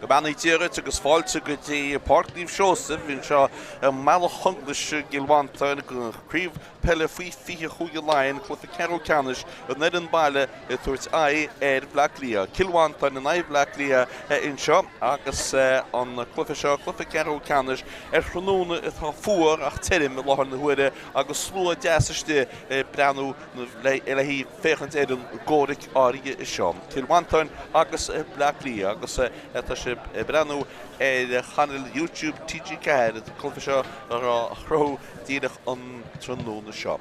Commentator agus fáilte go dtí Páirc Seosamh hín seo Bealach Conglais Mhantáin go Craobh Peile fiche chuige Leinhean clufa Craobh Ceannais ned an Peile tuairt Blacklia Mhantáin an Blacklia in seo agus an clufa seo clufa Craobh Ceannais chrúna atá fuair ach tirim láthar na huaire agus slua deasaiste breanú le hí féchant an góric áige is seo Mhantáin agus Blacklia agus tá sé breanú channel YouTube TG Cad clufa seo ar chró díadach an trúna seo.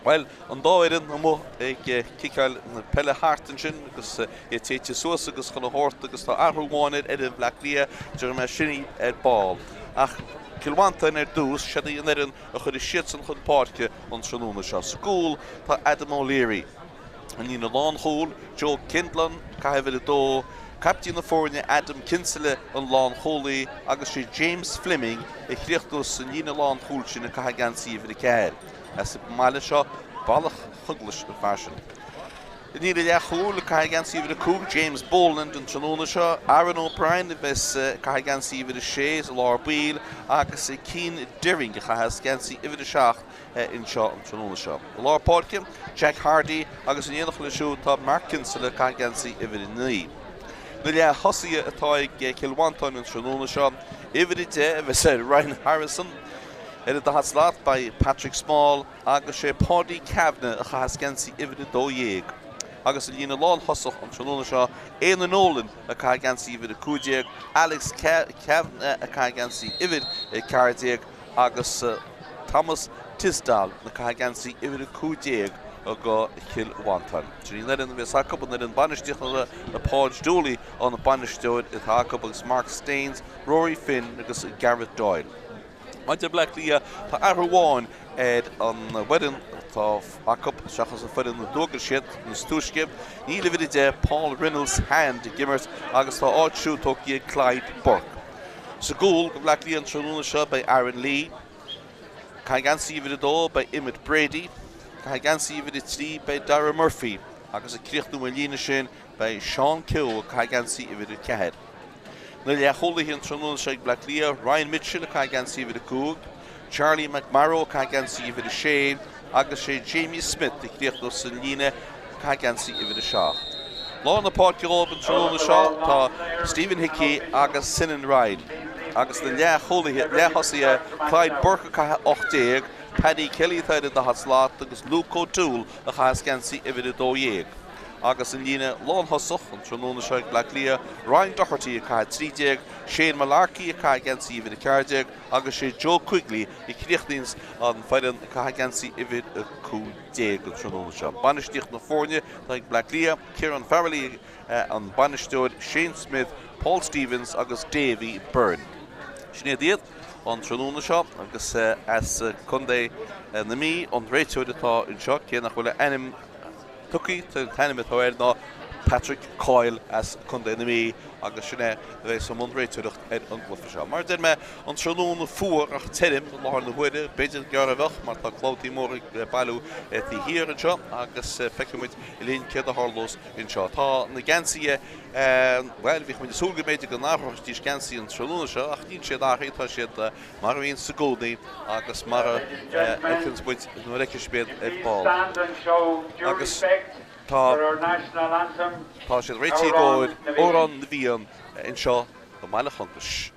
Well, an dáirin mo ag cicail na Peile Hartan sin agus téite suas agus chun hort agus tá arthúháinid an Blacklia dur me sinní ball. Ach Mhantáin dús séí an a chud siad san chun Páirce an trúna seo. Scúl tá Adam O'Leary. An í na lán húl, Joe Kindlan, caithfid dó, Captain na fórne Adam Kinsella an lán hólí agus sé James Fleming chríochtús an lína lán húl sin na caithe gansaí bhí ceir. As Peile seo Bealach Conglais a fashion. In ní le húl caithe gansaí bhí cúg James Boland an trúna seo, Aaron O'Brien bheits caithe gansaí bhí séas lár Beal agus Cín Dearing a caithe gansaí bhí seach in seo an trúna seo. Lár Páirce, Jack Hardy agus an dhéanach le siú tá Mark Kinsella caithe gansaí bhí ní. Nuair hosaí atá ag Mhantáin an trúna seo, de bheits Ryan Harrison, da hat slaat by Patrick Small agus sé Paddy Kavanagh a chas gansaí dóéag. Agus lína lán hosach an trúna seo Éan Nolan a cai gansaí cúdéag, Alex Kavanagh a cai gansaí cardéag agus Thomas Tisdall na cai gansaí cúdéag a go Mhantáin. Ní lerin bhís hacab na an banisteach na Páirc Dooley an na banisteoid i hacab agus Mark Staines, Rory Finn agus Garrett Doyle. Maite Blacklia tá arháin an wedin tá hacab seachas a fudin na dógar siad na stúiscib, ní le de Paul Reynolds hand gimmert agus tá áitsú tóí Clyde Burke. Sa gúil go Blacklia an trúna seo by Aaron Lee, cai gansaí dó by Emmett Brady, cai gansaí trí by Dara Murphy, agus a críochtú a lína sin by Sean Cill cai gansaí cead. Na le cholaí an trúna seo Blacklia, Ryan Mitchell a cai gansaí cúg, Charlie McMarrow cai gansaí sé, agus sé Jamie Smith a críochtú san lína cai gansaí seach. Lá na Páirc an trúna seo tá Stephen Hickey agus Sinan Ryan. Agus na le cholaí le hosaí Clyde Burke cai 8 Paddy Kelly thaidir da hat slát agus Luke O'Toole a chas gansaí dóéag. Agus in lína lán hosach an trúna seo Blacklia, Ryan Doherty a cai 3, Shane Malarkey a cai gansaí cardéag agus sé Joe Quigley I críochtlíns an feidan a cai gansaí cúdéag an trúna seo. Banisteach na fórne tá Blacklia, Kieran Farrelly an banisteoid, Shane Smith, Paul Stevens agus Davy Byrne. Sinné diad an trúna seo agus as Conglais na mí an réiteoid atá in seo cé nach bhfuil enim tucaí tá tainime ná Patrick Coyle as Conglais na mí agus sinné bheits an réiteoideach an glufa seo. Mar den me an trúna fuair ach tirim láthar na huide, beidir gearabhach mar tá clótaí mór bailú tí hir an seo agus feicimiid I líon céad a hálós in seo. Tá na gansaí well, bhíh muid súlgaméide go náthirtí gansaí an trúna seo ach níl siad áthítá siad mar bhíon sa gúdaí agus mar buid nó reiceisbéad ball. Agus tá siad réití góid órán na bhíon in seo go Peile Conglais.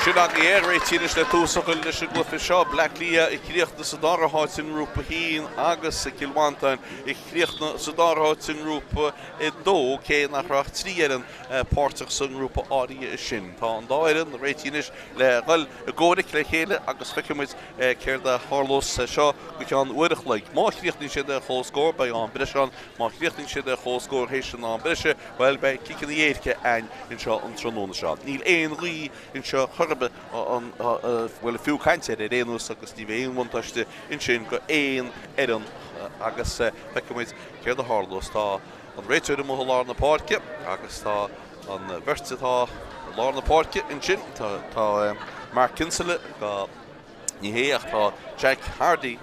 Sinag éar réitinis le túsachil leis glufa seo Blacklia I chríochna sa dárathát in rúpa hín agus sa Mhantáin I chríochna sa dárathát in rúpa I dó cé nach raach tríaran páirteach san rúpa áí sin. Tá an dáiran réitinis le ghil góric le chéile agus chuicimuid céir de hálós seo go ceann uireach le. Má chríochnaí siad a chóscór ba an briseán, má chríochnaí siad a chóscór hééis sin an brise, bhil ba cican éirce ein in seo an tróna seo. Níl éon rí in seo well fiú caiinte réanús agus ní bhéon mhaintáiste in sin go éon éan agus feicimiid céir de hálós tá an réiteúir mo lár na páirce agus tá an bhirtetá lár na páirce in sin tá Mark Kinsella go ní héach tá Jack Hardy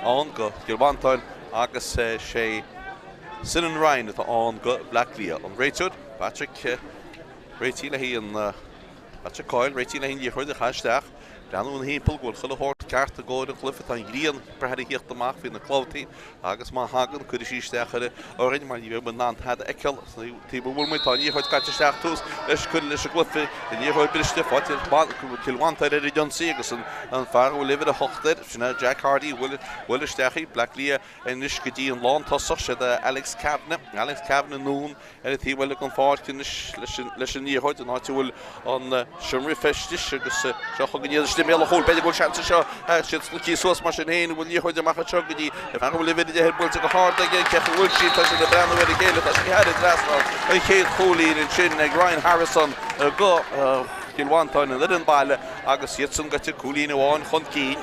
an go Mhantáin agus sé Cill Ryan atá an go Blacklia an réiteúir Patrick réití le hí an Patrick Coyle réití le hí chuir de chaisteach Danún hípil ghfuil chuile hort ceart a ggóir an chlufa tá gríon brethad híocht amach hí na clótaí agus má hagan chuir síisteachire árainn mar ní bh ná head eiceil tí bhfuil muid tá níorthaid caiisteach tús leis chuir leis a glufa i níorthaid briste fáil Mhantáin ar Johnsaí agus an fear bhfuil libh a hochtair sinna Jack Hardy bhfuil isteachí Blacklia inis go dtí an lán tosach sé de Alex Kavanagh nún ar tí bhfuil an fáircin leis an níorthaid an áiti bhfuil an siomrí festis agus seo chugan méle hol beidir go chance seo lukí sos mar sin héin bhfuil níorthaid amach tugadí an bhfuil libh de headbuilte go háda gé cecha bhfuil sí tá sin de brand bhfuil géile tá sin head drasná an chéad cholín in sin ag Ryan Harrison go Mhantáin an an baile agus siadsan gote cholín amháin chun cín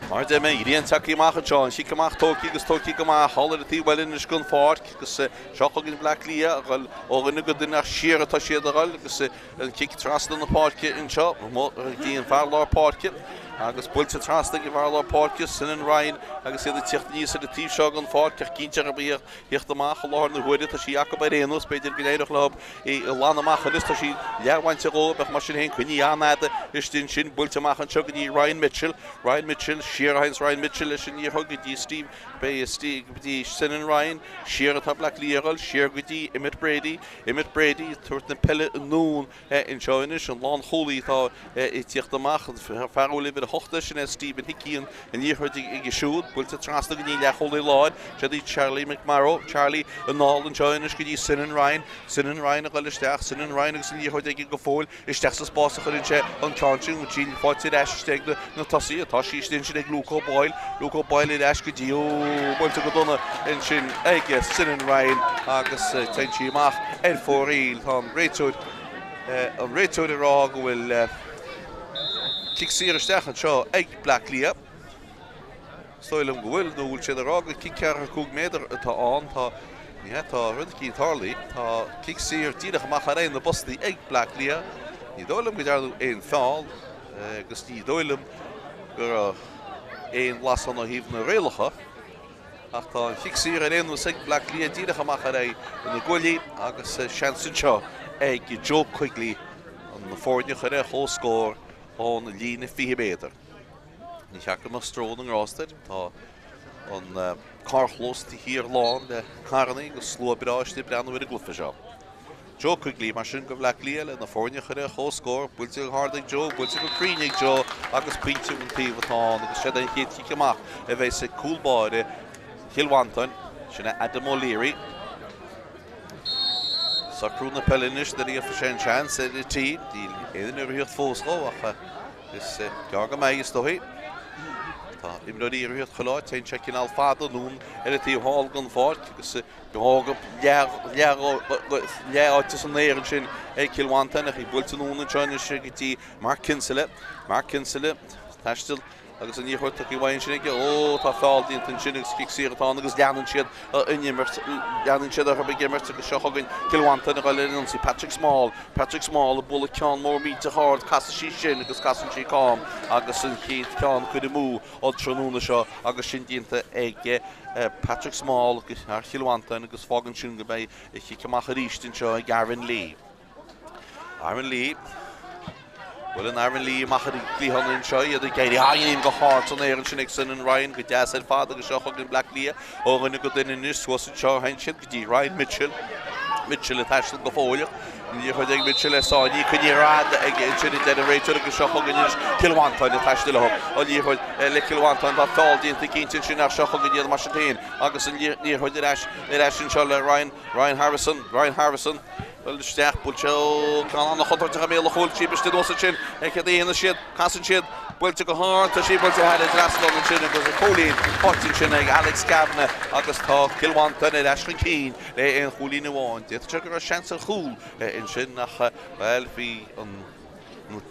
Mar de mé íon takeí amach John sí amach tóí agus tóí go hallar a tíhfuilin is gon fáic agus seochagin Blacklia ghil óganna go duine siar atá siad aáil agus an cic trasna na páirce in seo dtíon fearlár páirce agus builte trasna go bhar páirce Cill Ryan agus iad tíocht níos a tíh seo an fáirce cínte a bíoh hiocht amach láir na bhuiide tá sí aca réanús beidir go éireach leb I lánamach is tá sí lehainte ró beh mar sin hén chuní anada is tin sin builte amach an tugadí Ryan Mitchell Heinz Ryan Mitchell leis sin níorthgadí Steve Steve Cill Ryan siar atá Blackliaáil siar gotí Emmett Brady tuairt na Peile nún in seoinis an lán cholí tá I tíocht amach fearúla bit a hochta sin Stephen Hickíon in níorthaid ag siúd builte trasna go ní le cholí láid sé dí Charlie Charlie an náil an seoinis go dtí Cill Ryan a ghil isteach Cill Ryan agus níorthaid ag go fóil isteach sa spása chuinn sé an cáintin go tín fáilte eisteag na tosaí atá síostin sin ag Luco Boyle I eis go dtí builte go donna in sin ag Cill Ryan agus teintí amach ar fóríl tá an réiteúid ará go bhfuil cicsíar isteach an seo ag Blacklia Stoilm go bhfuil nó bhfuil siad ará go ciccear 2 méadar atá an tá rud cí tarlaí tá cicsíar díadach amach ar na bostaí ag Blacklia ní dóilm go dearú éon fáil agus ní dóilm gur éon las an híomh na réalacha ach tá cicsíar ar éonú ag Blacklia díadach amach ar na gcuilí agus seansan seo ag Joe Quigley an na fórneach ar chóscór ón lína 5 méadar. Ní cheacha mar strón an rásteir tá an carchlós tí hir lán de carnaí go slóbráiste breanna bhfuil a glufa seo. Joe Quigley mar sin go Blacklia le na fórneach ar chóscór builte hádaigh Joe builte go críneigh Joe agus pinte an tíomhtá agus sé an chéad cic amach a bheith sa cúlbáide Mhantáin sinna Adam O'Leary Ceathrú na Peileinis de riamh sé chance ar tí díl éidir nuair fóscó ach is cearga mé is dóí tá imróí iarthíocht choláid tein se cinál fada nún ar tí háil gan fáic agus beága leáte san éan sin ag Mhantáin ach I builte nún an teine sé go tí Mark Kinsella taistil agus an níorthaid í bhain sin ige tá fáil dínta sin agus cicsíartá agus leanan siad siad a be gimmert agus seochagann Mhantáin a gáilinn sí Patrick Small a bula ceán mór míte hard casa sí sin agus casan sí cám agus an chéad ceán chuide mú ó tróna seo agus sin dínta ag Patrick Small agus ar Mhantáin agus fágan sin go bheith chiceamach a rístin seo ag Aaron Lee Well an Aaron Lee machar Cliath in seo iad gaiirí haíon go háart an éan sin ag Cill Ryan go deas ar fád agus seochag an Blacklia óganna go duine nus was an seo hain siad go dtí Ryan Mitchell Mitchell taistil go fóileach ní chuid ag Mitchell sáí chunírád ag sin de réitir agus seo chuganis Mhantáin taistil ó ní chuid le Mhantáin tá fáildíonnta cinnte sin nach seo chuganíad Mhantáin agus ní chuid iris sin seo le Ryan Harrison Well, the stack put show can the hunter to Bealach hold cheap to do such in in the shit casting shit well to go hard to she but had a dress on the chin because a Colleen hotting chin Alex Gavna August talk Mhantáin and Ashley Keane in Colleen one the check a chance of cool in shin nach well be on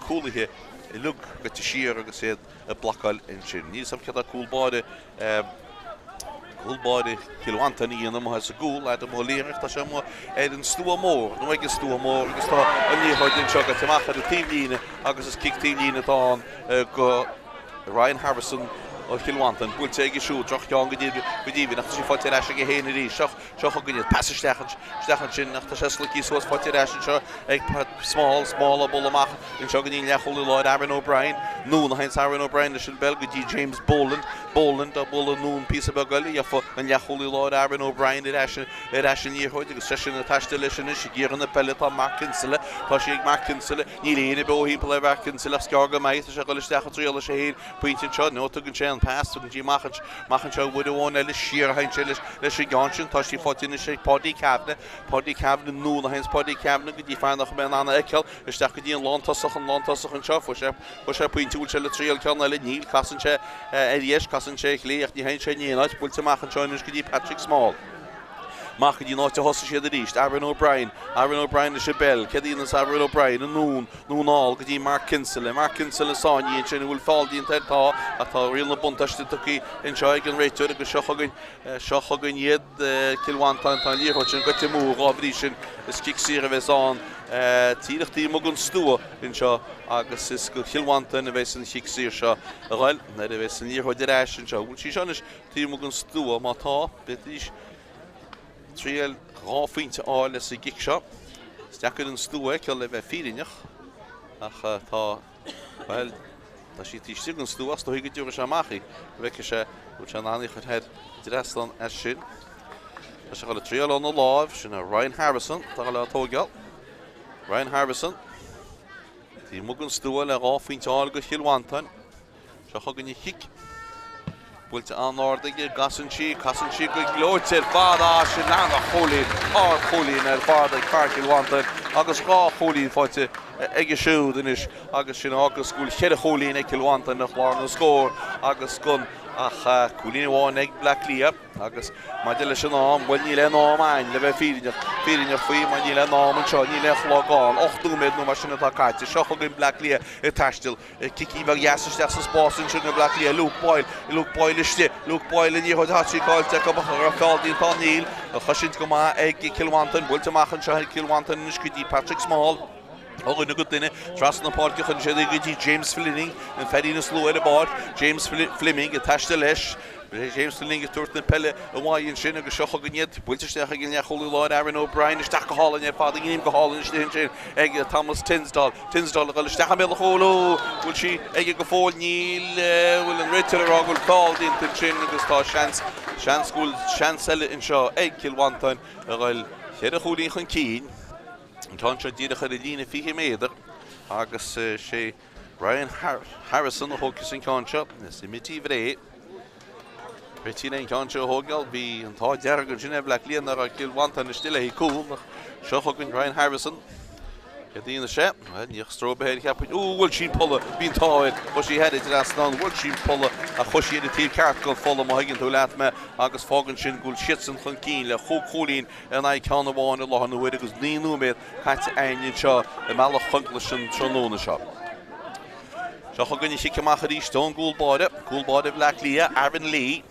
cool here look get to sheer I said a black in shin need some kind of cool body Mhantáin íana mo has a gúil a mo líireach tá sem mo an stúa mór nó ag stúa mór agus tá aníoid in seo go teachchar a tíomhlíne agus is kick tíomhlíne tá go Ryan Harrison ó Mhantáin búilte ag siú troch teán go dtíomh nach sí fáilte eis go héana rí seo go passtechan sin nach tá sesla í suas fáilte eis seo ag small a bol amach in seo go dtíon lechoú Lord Aaron O'Brien nó na hains Aaron O'Brien sin bel go dtí James Boland a bol nún pí a begaí a fo an lechoú Lord Aaron O'Brien sin íhoid agus sesin na taiste lei sin is géar na Peile tá Mackinsile tá sé ag Mackinsile ní léana be hí le Mackinsile scarga maiid se go leistecha tríala sé héad pointe seo nó tugann sé an pass tugann tí machan seo bud bháin eile siar hain sé leis sé gáin tá sí fátíine sé podí cabna nó na hains podí cabna go dtí fánach me anna eiceil isteach go dtíon lántasach an seo fu sé pointúil se le tríal ceanna le níl casan sé éis casan sé léocht ní hain sé níanaid búilte machan seoinis go dtí Patrick Small Mach dí náte hosa siad a ríist Aaron O'Brien is a bell cedínas Aaron O'Brien an núnáil go dtí Mackinsile sáin sin bhfuil fáildíon tá a tá riil na buntaiste tuí in seo ag an réiteúir agus seochagan iad Mhantáin tá líorthaid sin go mú rábhrí sin is cic siar a bheitán tíireachtaí mo gon stúa in seo agus is go Mhantáin a bheits an chic siar seo a bhil na a bheits an líorthaid eis sin seo bhil sí seanis tí mo gon stúa má tá betlís Trial ráfinte áil is a gic seo Steachar an stúa ceil le bheith fírineach ach tá well tá sí tíiste an stúa tá go dúra se amachí bheice sé bú se náí chud head dreslan as sin Tá se go le trial an láimh sin a Ryan Harrison tá le atógeal Ryan Harrison tí mu an stúa le ráfinte áil go Mhantáin se chugann ní hiic Búilte an ádaige gasan sí go glóirtear fád sin ná cholín ar fád ag Páirc Mhantáin agus rá cholín fáilte ag siúd inis agus sin agus gúil chead a cholín ag Mhantáin nach lá na scór agus gun ach cholín bháin ag Cliath agus má de leis an nám bhfuil ní le námáin le bheith fírineach faoi má ní le nám an seo ní le chlágáin 8 méid nó mar sinna tá caiite seo chugann Cliath i taistil cicí bheith gheasaisteach sa spásin sin na Cliath Luke Boyle ní chuid hatí cáilte go ar fáildíon tá níl a chosint go má ag Mhantáin bhfuilte machchan seo Mhantáin is go dtí Patrick Small Ó na go duine tras na páirce chun sé go dtí James Fleming an ferí na slú ar a bar James Fleming a taiste leis James Fleming a tuairt na Peile a bháin sin agus seo chuganniad builteisteach a gin choú Lord Aaron O'Brien isteach go hálainn ar fád gníim go hálainn sin ag Thomas Tinsdall a go isteach mé choú bhfuil si ag go fáil níl bhfuil an réitear a bhfuil fáildíonnta sin agus tá seans eile in seo ag Mhantáin a bhfuil chéad a cholín chun cín An tá se díadach ar a lína fiche méidir agus sé Ryan Harrison a thógus sin cáinse is i mití bhré Betí ein cáinse thógáil bhí an tá deargan sin bh le líon ar Mhantáin is stiile hí cúil seo chugann Ryan Harrison Dtíana sé níoch stróbehéir cheappain bhfuil sin polla bíon táid ó sí heidir ná bhfuil sin polla a chuisiad a tí ceart go fola má higann tú leat me agus fágann sin gúil sisan chun cín le cholín an ag ceanna bháin a láhan nuir agus níú méid chaite aon seo i meach chuntla sin tróna seo. Seo chugann si ceach a ríiste an gúlbáide bh le Cliath Aaron Lee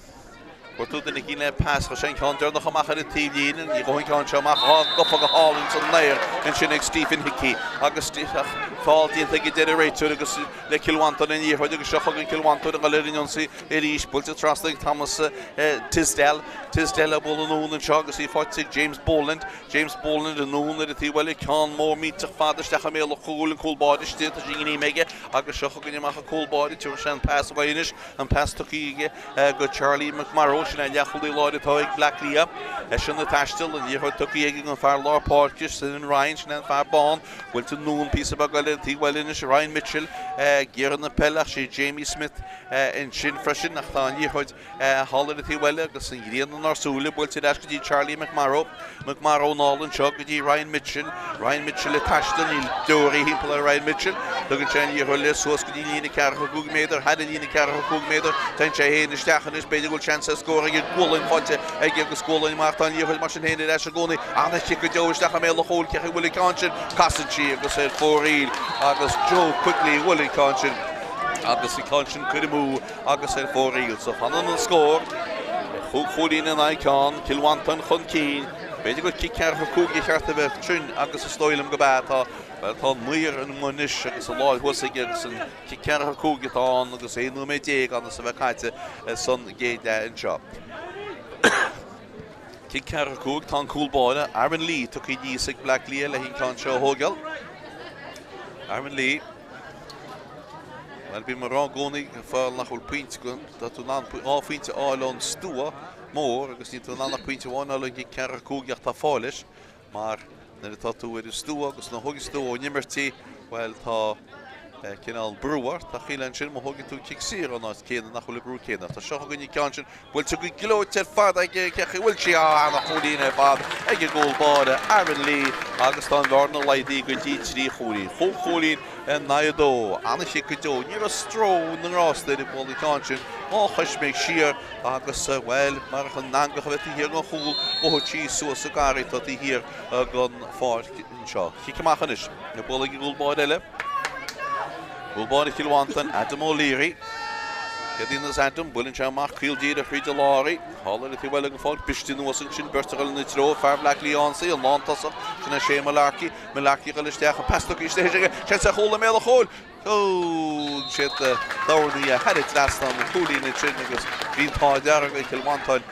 Tú den cín le pass go sin cean dearnach amach ar a tílíon í gohain cean seach gofa go hálinn san léir in sin ag Stephen Hickey agus fáiltíonnta go deidir réiteúir agus le Mhantáin in dhéorthaid agus seo chugann Mhantáin a leiríonsaí i ríis builte trasla Thomas Tisdale a bol an seo agus í fáilte James Boland a nún ar a tíhfuil cean mór míteach fáidirsteach mé le choúil an cúlbáide stíad a sin méige agus seo chugann amach a cúlbáide tuair sin pass bhainis an pass tuíige go Charlie McMarrow sinna leachúlaí láide tá ag Blacklia sin na taistil an díthir tuí ag an fear lá Páirc sin an Ryan sin an fear bán bhfuil tú nún písa bagaile tíhfuil inis Ryan Mitchell Ciarán na Peile sé Jamie Smith in sin freisin nach tá an díthir hála a tíhfuile agus an gríon an arsúla bhfuil tú go dtí Charlie McMarrow nálan seo go dtí Ryan Mitchell le taistil í dúirí hímpla Ryan Mitchell tugann sé an díthir le suas go dtí lína cearcha 2 méadar had a lína cearcha 2 méadar tan sé héana isteachan is beidir goil chance scóra ag gúlainn fáilte ag agus gúlainn Mhantáin díthir mar sin héana leis a gcónaí anna chi go deoisteach a mé le hól ceach bhfuil cáin casan si agus é fóríl agus Joe quickly bhfuil cáin agus i cáin cuirimú agus é fóríl so fanan an scór chuúlín an Aicán Cilmhantáin chun cín beidir go cearcha cúgi chearta bheith trin agus is stoilm go bátá tá muir an muis agus a láid thusaigh agus an cearcha cúgitáin agus é nu mé déag an sa bheith caiite san géad an seo. Cearcha cúg tá cúlbáide Aaron Lee tu í díos ag Blacklia le hín cáin seo thógáil. Aaron Lee Wel, bí mar rá gcónaí fáil nach bhfuil puinte gon tá tú áfuinte áilón stúa mór agus ní tú nach puinte bháin áilón cearcha cúgiach tá fáilis mar na tá tú idir stúa agus na thugus stúa ó nimmertí well tá cinál brúar tá chialann sin mo thugann tú cicsír an áit céanna nach chuil brú céanna tá seo chugann ceann sin bhfuil tú go glótear fad ag cecha bhfuil si nach chulína fad ag ggóilbáide Aaron Lee agus tá bharna leidí go dtí trí cholín cholín an naidó anna si go dó ní a stró na rásta i bhil cáin sin áchas méid siar agus well mar an nangacha bheith hir an chúl ó tí suas a garí tá hir gan Páirc seo. Chiicamachchan is na bhil ag ggóilbáide eile. Gúlbáide Cilmhantáin Adam O'Leary Cadínas Adam bhfuiln se amach cuildíad a chríide láirí hála a bhfuil an fáil bistí nuasan sin bertagal na tró fear Blacklia ansaí an lántasach sinna sé Malachi go listeach a pastach istéige sé sa chola mé a chóil ó sé dáirnaí a head lastan na cúlína sin agus bhíon tá dearg a Cilmhantáin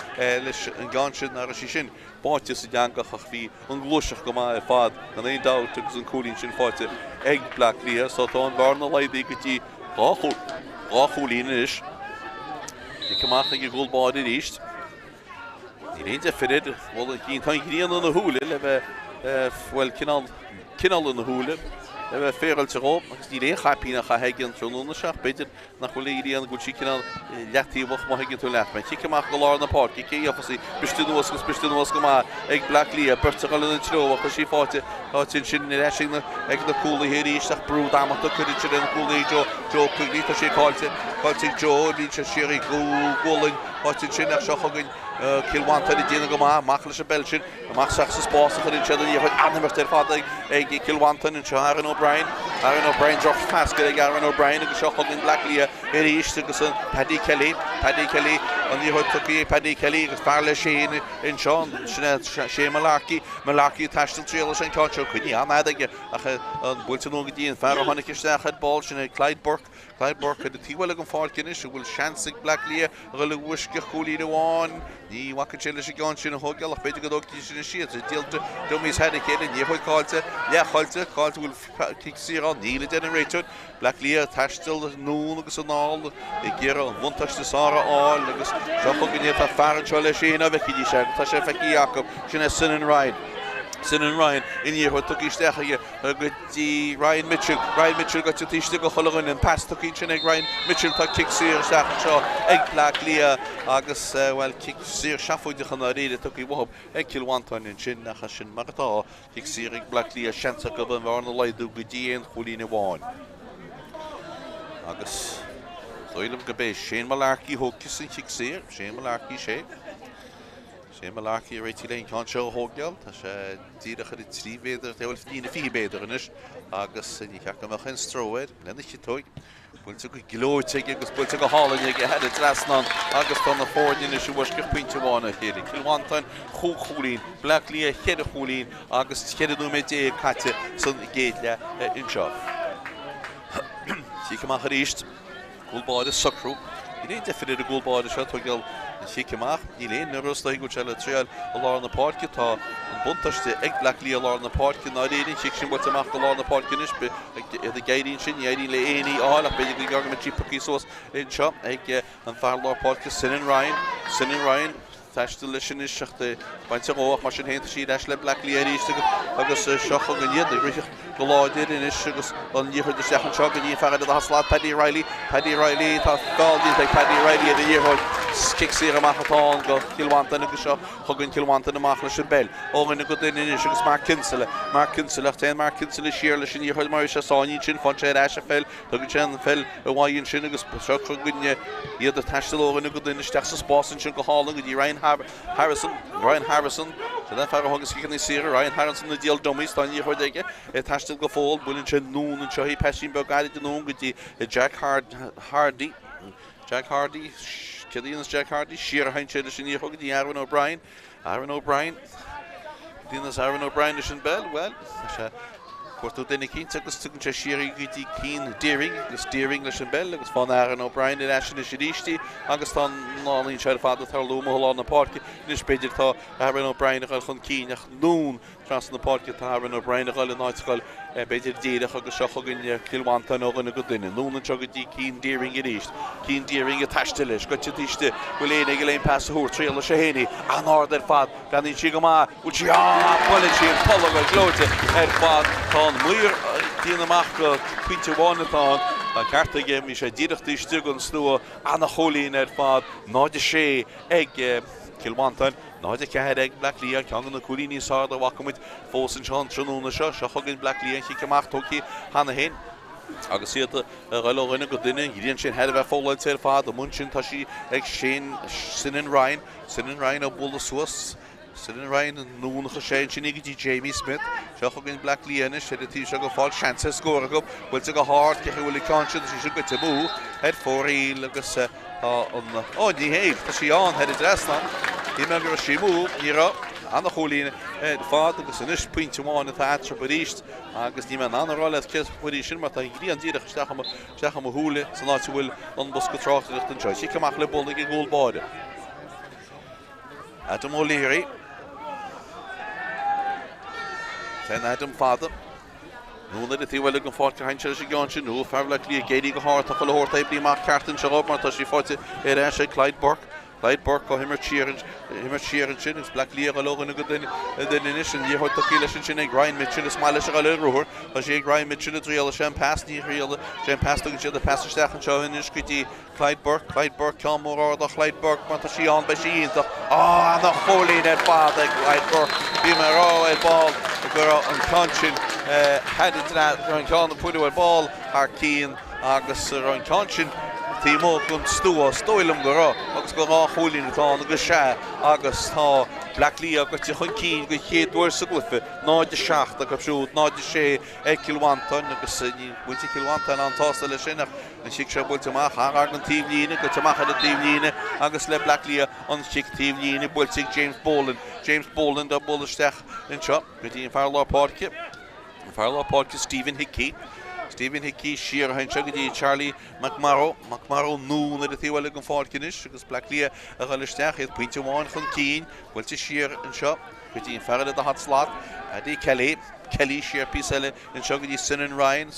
leis an gáin sin ar sí sin Báite sa deangachach bhí an glúiseach go maith fad na éon dáit agus an cúlín sin fáilte ag Blacklia so tá an bharna leidí go dtí ráchúlína is I cymach ag gúlbáide ríist Ní réinte firid bhil cín tá gríon an na húla le bheith bhfuil cinál an na húla le bheith férail Craobh agus ní ré chapíach a heigin trúna seach beidir nach bhfuil íon go tí cinál letíomh má heigin tú leat me cicamach go lá na Páirc cé ofasí bistúnuas go má ag Blacklia bertagal na tró a sí fáte tin sin leising ag na cúla hiríisteach brú dáach do chuidir sin an cúlaí Joe Quigley tá sé cáilte Joe ní se siir ggólainn tin sin ach seo chugann Cilmhantáin i dtíana go má mach leis a bell sin amach seach sa spása chuinn sin í chuid animirtar fad ag Cilmhantáin an seo Aaron O'Brien droch fast ag Aaron O'Brien agus seo chugann Blacklia ar ríiste agus an Paddy Kelly an í chuid tuí Paddy Kelly agus fear le sin in seo sinna sé Malachi taistil tríala sin cáin seo chuní an aige an bhfuilte nó go dtíon fear a tháinig isteach ball sinna Clyde Burke a tíhfuil an fáil cinnis bhfuil seansaigh Blacklia a go le bhuisce cholíí amháin ní bhacha sé leis gáin sin thugeal ach beidir go dtí sinna siad díalta dumís headna chéile ní chuid cáilte leáilte bhfuil cicsíán níla generator Blacklia taistil nún agus an náil I ggéar an bhainteiste sára áil agus seo chugann tá fearan seo le sin a bheití sé tá sé feici Jacob sinna Sin an Ryan in íortha tuíisteach go dtí Ryan Mitchell go tíiste go cholagann an pass tuín sin ag Ryan Mitchell tá cicsír seach seo ag Blacklia agus bhfuil cicsír seafuidechan a réide tuí bhab ag Cilmhantáin in sin nach sin martá cicsír ag Blacklia seansa go an bharna leidú go dtíon cholína bháin. Agus dóilm go béis sé Malachi thugtas san cicsír, sé Malachi sé Malachi réití leon cáin seo thógeal tá sé díirecha I trí béidir bhfuil dína fi béidir inis agus ní ceach amach an stróid lena si tóig bhfuilte go glóteige agus bhfuilte go hálainn ag head trasnan agus tá na fórdaine is bhuisce puinte bhána chéidir Cilmhantáin cholín Blacklia chead cholín agus cheadú mé dé caite san géad le in seo. Tí amach a ríist gúlbáide Ceathrú I réinte fidir a gúlbáide seo tugeal Chickemach, Elaine, Rusta, Guchella Trail, along the park, an buntas, the egg blackly along the park, and not eating chicken, what's a mark along the park in the guiding chin, Yadi Laini, all up in the government cheap sauce in shop, egg and Farlaw Park, Sin Ryan. Tash the Lishin is shut the Craobh, Martian Hand, she dash let blackly at East, August Shock and yet the law did in his sugars on you heard the second shock and you found the Haslat, Paddy Riley, Paddy Riley at the year old. Kicks here a Mhantáin, go Kilwantan and Gushaw, Huggin Kilwantan and Machlish and Bell. All in a good initial Mark Kinsella, 10 Mark Kinsella, Shearlish, and you heard Marisha Sonny Chin, Fonche Ashafell, Tugachan fell, a Wayan Chinagus, Shokunya, you the Tashelo and a good initial Texas Boston, Chunko Holland, with Ryan Harrison, so that Farah Huggins can see Ryan Harrison, the deal dummies, on you heard again, a Tashtil go fold, Bullinchin noon, and Shahi Passion Bogadi to noon with the Jack Hardy, Killian's Jack Hardy, Sheer Heinchedish in the Hug, the Aaron O'Brien, Dina's Aaron O'Brien is in Bell, well, Porto Denikin took us to Cheshire Keen Deering, the steering Lishin Bell, it was Von Aaron O'Brien, and Ashen Shidishti, Auguston, Nolly, Child Father, Thorluma, on the park, Nish Bidget, Aaron O'Brien, Keen, noon, trans the park, Aaron O'Brien, the Night Skull, Bidget Dida, Hugashogin, Kilwantan, or a good dinner, noon and Chuggy Keen Deering at East, Keen Deering attached to Lish, got to teach the William Egglane pass the horse, Trail of Shahani, and ordered Fad, Gandhi Chigama, which Polichi and Polo, Glote, and Fad. Muir Dina Marco Peter Wanathon Carta game is a direct Stugun Snow Anna Holy in Fad Nod Shea Egg Kilwantan Nod Cad Egg Black Lea Kang the Kulini saw the Wacom with Force and Sean Chanuna Shahogin Black Lea Hikamach Toki Hanahin Agasita Relo in a good dinner, he didn't have a full lead said father, Munchin Tashi, Egg Shane, Sin and Ryan of Bull Swiss. Sin Ryan and noon Hushain Chinigi Jamie Smith, Shahogin Black Leanish, had a T-shirt of fall chances score up, will take a hard, Kahuli conscience, she should get to move, head 4 look at on the the hay, Ciarán had it last time. He remember she moved, you're up, and the holy father was an ish point to one at the answer, but east, August Niman on the roll as kiss position, but I agree on the Stacham Hule, so not to will on Busco Tráchtaire and choice. She come out the ball like a goal border. Adam O'Leary. Ten Adam Father. No, that if they were looking for behind Chelsea Johnson, no, Farlach Lee, Gady Gahar, Tuckle Hort, I believe Mark Carton, Craobh, Martashi Forte, Erasha, Clyde Burke, or him or Ciarán, it's Black Lee, Logan, a good then initial, you heard Tuckle, Chin, Grind Mitchell, a smile, a roar, but she grind Mitchell, a real sham past the real sham past the passage staff and show in this kitty, Clyde Burke, Calmore, or the Clyde Burke, Martashi on by she is the and the holy net father, Clyde Burke, Bimaro, a ball, a girl, and Conscience. Headed to that, Ryan Con, put away ball, Harkeen, August, Ryan Conscience, Timo, Stoilum, August go off, holding it on, the Shah, August, Black Lee, August, Hunkeen, good head, worse of Clifford, not the Shaft, the Capshoot, not the Shea, Kilwantan, August, Winty Kilwantan, and Toss the Lashina, and Shiksha Bultamach, Hargan Team Lina, Gutamacha the Team Lina, August Le Black Lee, on Chick Team Lina, Bultic James Boland, the Bullish Stach, and Chop, with the Farlaw Park. Farlaw Park Stephen Hickey, Sheer Heinchuggy, Charlie McMarrow, noon at the Thewa looking for Kinish, because Black Lee, a Galistach, it point to one from Keen, will to Sheer and Shop, with the Farad at the hot slot, Adi Kelly, Sheer Piselle, and Shuggy, Sin and Ryan,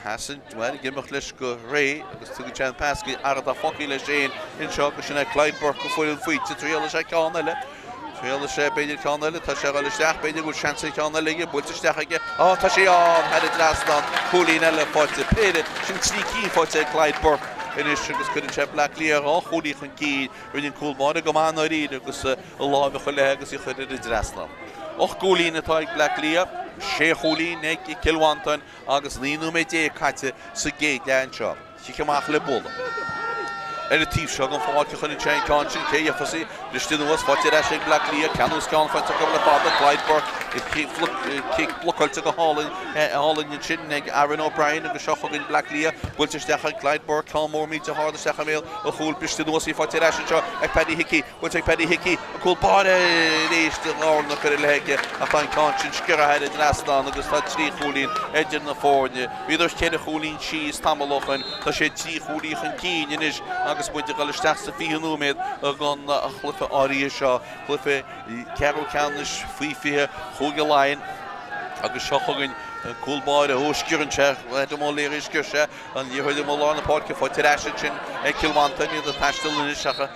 Hassan, Gimachlish go Ray, because to the Chan Pasky, Arada Focky Lashane, in Shock, and Clyde Burke, full feet, to trail the Shakanele. Trail the Shea Bealach Conglais, Tashara Stach, Bealach with chance Conglais, Bultistach again. Oh, Tashion had it last on, Colinella fought the Peile, Sneaky fought the Clyde Burke. In his sugars couldn't have Black Lee, or Holy Hunky, reading cool morning, go man, or read, because a lot of legs you could have last now. Och Colin at Black Lee, Shea Holy, Neck, Kilwantan, August Lino Mete, Kate, Segate, Lancha. She came out the bull. And the thief shot on for what you couldn't change conscience, KFC, the student was for Ashing Black Lee, Candles gone for the father, Clyde Burke, it kicked look out to the hall in your chin, Aaron O'Brien, and the Shock in Black Lee, Wilter Stachel, Clyde Burke, Calmore meets a hard Stachel, a whole Bishton was for Ashing, a Paddy Hickey, will take Paddy Hickey, a cool body, they still on the leg, a fine conscience, Skira had it last on, the Gustati Hulin, Edge in the Ford, either Kid Hulin, cheese, Tamalochan, the Shed Tea Hulin, Keen, and agus muinte gal isteach sa fiú méid gan chlufa áí seo chlufa Ceathrú Ceannais faoi chuga Laighean agus seo chugann Coolbáid a ósciúranse má léirisciúse an díhuiid má lána páirce fáilte sin Mhantáin a taistil in seacha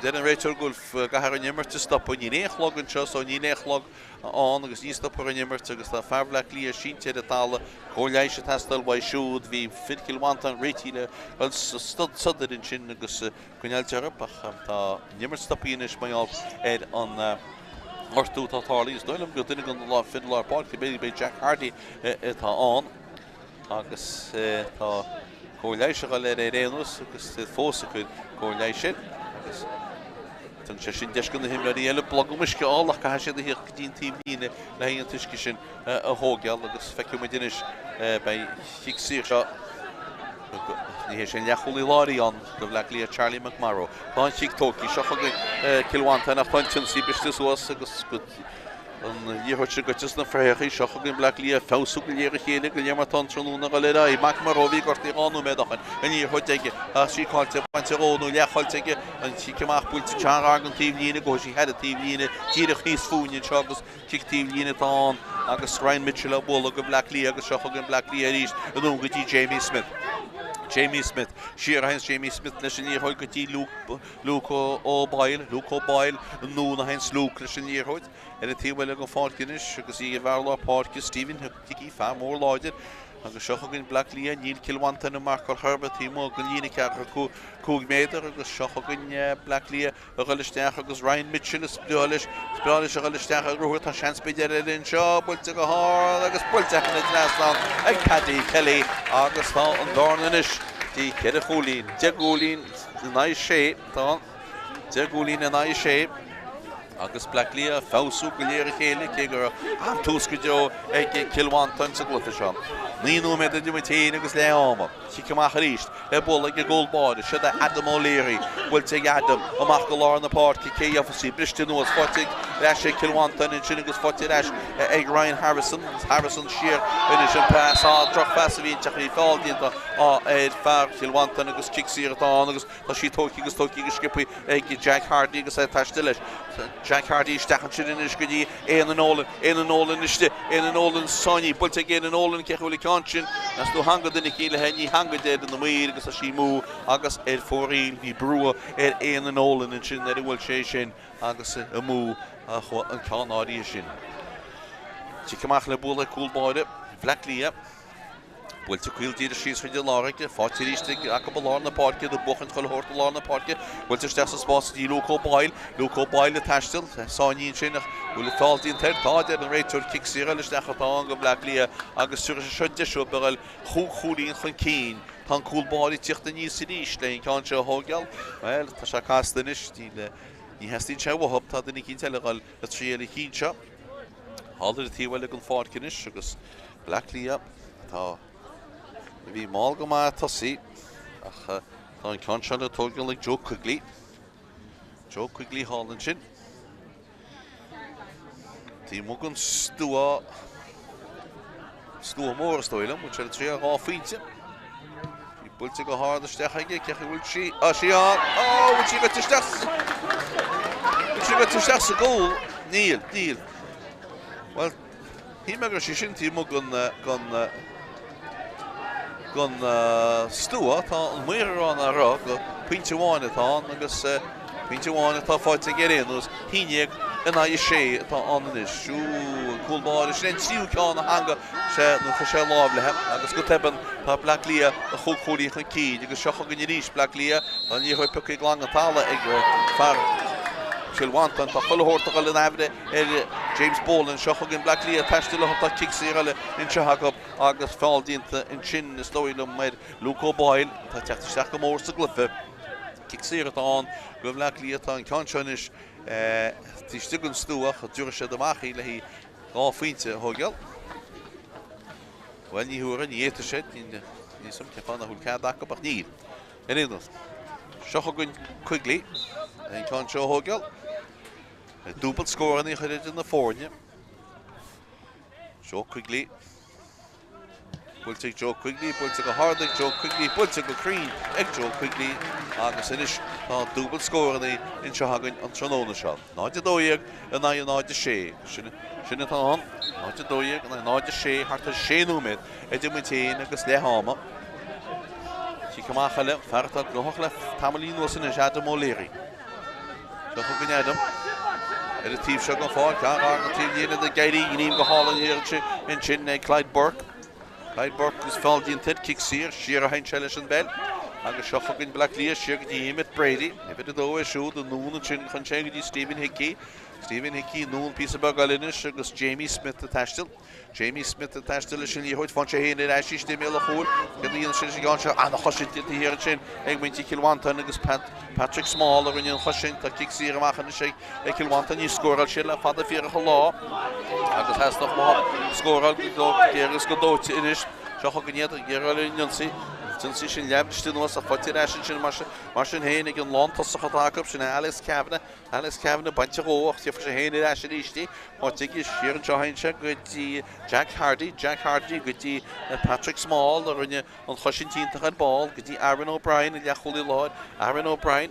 den réitir gulf gahar an nimmirte stop ní néchlog an seo ní néchlog an agus ní stop an nimmerte agus tá fearblach lí a sínte a talla Conglais tastal bei siúd hí 5 Mhantáin réitiile an sudad in sin agus chuinealte rupach tá nimmert stopíis maiall an Ortú tá tálís doilm go duine gan lá fin lá Páirc be Jack Hardy tá an agus tá Conglais go le réanús agus fósa chuid Conglais sin agus tan sé sin deiscin na himlaí eile blogmuisce álach go sé hí dín tíimlíine le híon tuisce sin a thógeal agus feiceú me dunis bei chiicsí seo ní hé sé leacholí láirí an go bhleach lí a Charlie McMorrow. Tá chiic tóí seo chu Cilmhantáin nach pointin sí beiste suas agus go an díhuiir se gotas na freichaí seo chu gin bleach lí a fésú go léir chéine go lémar tan trúna go le í McMorrow gortaí anú médachan a ní chuteige a síáilte pointerónú leáilteige an siceach búilte tear an tíomhlíine go sí head a tíomhlíine tíireach níos fúin seo agus tíomhlíine tá agus Ryan Mitchell a bóla go bleach lí agus seo chu gin bleach lí a ríis an gotí Jamie Smith. Jamie Smith, Ciarán Jamie Smith leis an íorthóid go dtí Luke O'Boyle nó na hains Luke leis an íorthóid a tíhfuil go fácinis agus í bhharla Páirc Stephen tuí fá mór láidir agus seo gin bleach lí níl Mhantáin na Marcal Herbert tí mó go lína ceachar cúg méidir agus seo gin bleach lí a ghilisteach agus Ryan Mitchell is speális a ghilisteach a ruúir tá seanspéidir linn seo builte go háir agus builteach na Glasán ag Paddy Kelly agus tá an dánanis tí cead a cholín deagúlín na sé tá deagúlín na sé agus bleach lí a fésú go léir chéile ché gur an túsca deo ag Mhantáin sa glufa seo. Níú méid a dimitéin agus le áma, si cumach a ríist, le bóla ag ggóilbáide, si a Adam O'Leary, bhfuilte ag Adam amach go láir na Páirc cé afasí briste nuas fáilte leis ag Mhantáin in sin agus fáilte leis ag Ryan Harrison siar inis an pás á droch fes a bhíon teach í fáildianta á fear Mhantáin agus chiicsí atá agus tá sí tóí agus skipaí ag Jack Hardy agus taiste leis. Jack Hardy stechan sin inis go dtí éan ólan iste éan ólan Sonny builte géan ólan cechúla cáin nas nó hanga duna chéile ní hanga déad an mí agus a sí mú agus fóíil hí brua éan ólan in sin bhfuil sé sin agus a mú a chu an cánáí sin. Tí cumach le bula coolbáide bhleach lí bhfuilte cuiltíad a síos chuide láraige fátíríiste a go lá na Páirce do buchan chuil horta lá na Páirce bhfuilte ste sa spás í Luke O'Boyle le taistil sáíonn sinach bhfuil fáiltíín táide an réitúir ciicsí le stechatá go bleach lí agus suir se deisiú beil chuúlíonn chun cín tá coolbáí tíochtta níos ríis le cáin se thógeal well tá se castanis ní hetín se bhthop tá duna cín teleáil le tríala cín seo háidir tíhfuil an fácinis agus bleach lí tá bhí má go má tosaí ach tá an cean se le tógeal ag Joe Quigley hálann sin tí mú an stúa mór stoilm mu se trí a ráfinte í builte go háir a stechaige cecha bhfuil sí sí an bhfuil sí go tuisteach sa gól níl well hí me gur sí sin tí mú gan stúa tá an muirrán a ra go pinteháine tá agus pinteháine tá fáilte géréanús híineag in sé tá anis siú an coolbáide sin tíú ceánna hanga sé nó sé láb le agus go teban tá bleach lí a chócholíí chun cíd agus seo gan ríis bleach lí an níhuiid pe lang an talla ag fear Mhantáin tá chohórta go le nehde James Boland seo gin bleach lí a teiste le tá ciicsí eile in seacha agus fáildínta in sin is dóilm méid Luke O'Boyle tá teachtasteach go mór sa glufa ciicsí atá go bleach lí atá an ceanseis tí stugann stúach a dúra sé amachí le hí ráfuinte thógeal bhfuil ní thuair ní éta sé ní som cefanna thúil ceadaach go níl in seo gunn Quigley an cean seo thógeal dúbal scóraní chuidir na fórne seo Quigley Builte Joe Quigley, Builte go Hardig, Joe Quigley, Builte go Crean, Joe Quigley, agus inis double score in Shahagan and Tronona shot. Not the Doyeg, and now you know the Shay. Shouldn't on, not the Doyeg, and I know the Shay, Harta Shay Numit, Mhantáin, agus Leahama. She come out, Fátharta, Glochla, Tamalin was in a Jada Moleri. So who can Adam? And the team shot go forward, can't argue the Gady, you need to haul in here in Chin, Clyde Burke. Clyde Burke is fouled in Ted, kicks here, Shearer Hein Chalish and Bell. Agus seocha gin Black Leah Shearer the Emmett Brady. If it do a show, the noon and Chin Concheg, Stephen Hickey. Stephen Hickey, noon piece of Bagalinish, agus Jamie Smith the Tashtil. Jamie Smith the Tashtil is in the Hood Fonchahin and Ashish de Millahole. Get the Inshin Gansha and the Hushin to here and Chin. Egwinty Kilwanton agus Patrick Small or in Hushin to kick Sierra and shake. Kilwanton, you score a shilla, Father Fear Law. Agus has no more score out the dog, Geras Godot in it. Shohagan Gerald Yancy. Since she left, she was a 40 ration. Martian Hain again, long toss of attack. She Alice Cabinet, bunch of oaks. If she hated Ashley, what take is sheer giant check with the Jack Hardy, with the Patrick Small, or on Washington to head ball, with the Aaron O'Brien and Holy Lord, Aaron O'Brien.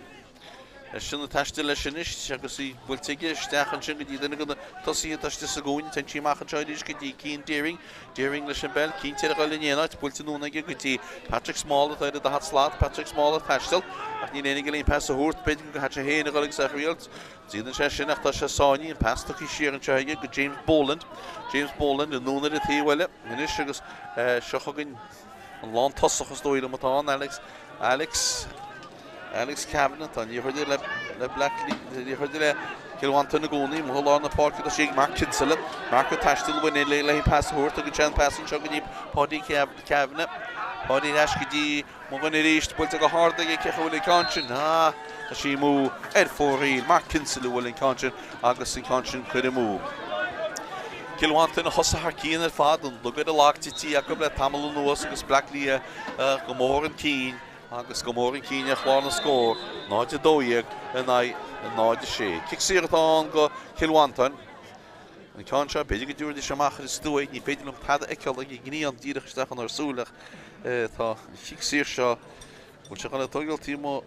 Shouldn't attach the lessonish, you can see, will take a stack and sugar. You're going to toss it as this ago in Tenchi Machanchoidish, Keen Deering, Lishan Bell, Keen Terraliniana, Pultinuna, Gutty, Patrick Small, the hot slot, Patrick Small, Tashtil, in any game pass the horse, Pig, Hatch a hay in a rolling Zachariot, Zin Session after Shasani, and pass to Kishier and Chaya, James Boland, and Nuna the Tea Well, and this sugars Shohogan, and long toss of Story to Mhantáin, Alex Cabinet, and you heard the Black League, you heard the Kilwanton Nagoni, hold on the park of the Shake Mark Kinsella, Mark Tashtil when they lay past the horse, took a chance passing Chogany, Poddy Cabinet, Poddy Ashkidi, Moganirish, will take a hard day, Keholi Conscion, she move, Ed 4 real, Mark Kinsella will in Conscion, August in Conscion could move. Kilwanton Hossa Harkeen at Fad, and look at the lock to Jacob at Tamalun was Black Leah, Gomor and Keen. Agus Gomor and Keen a score, not the Doyeg, and not the Shay. Kick Ceathrú go Kilwanton. And Concha, Bealach during the Shamach is doing, he paid him had a echo like Guinea on Dierich Stefan or Sulach. Kick Ceathrú, which are going to toggle Timo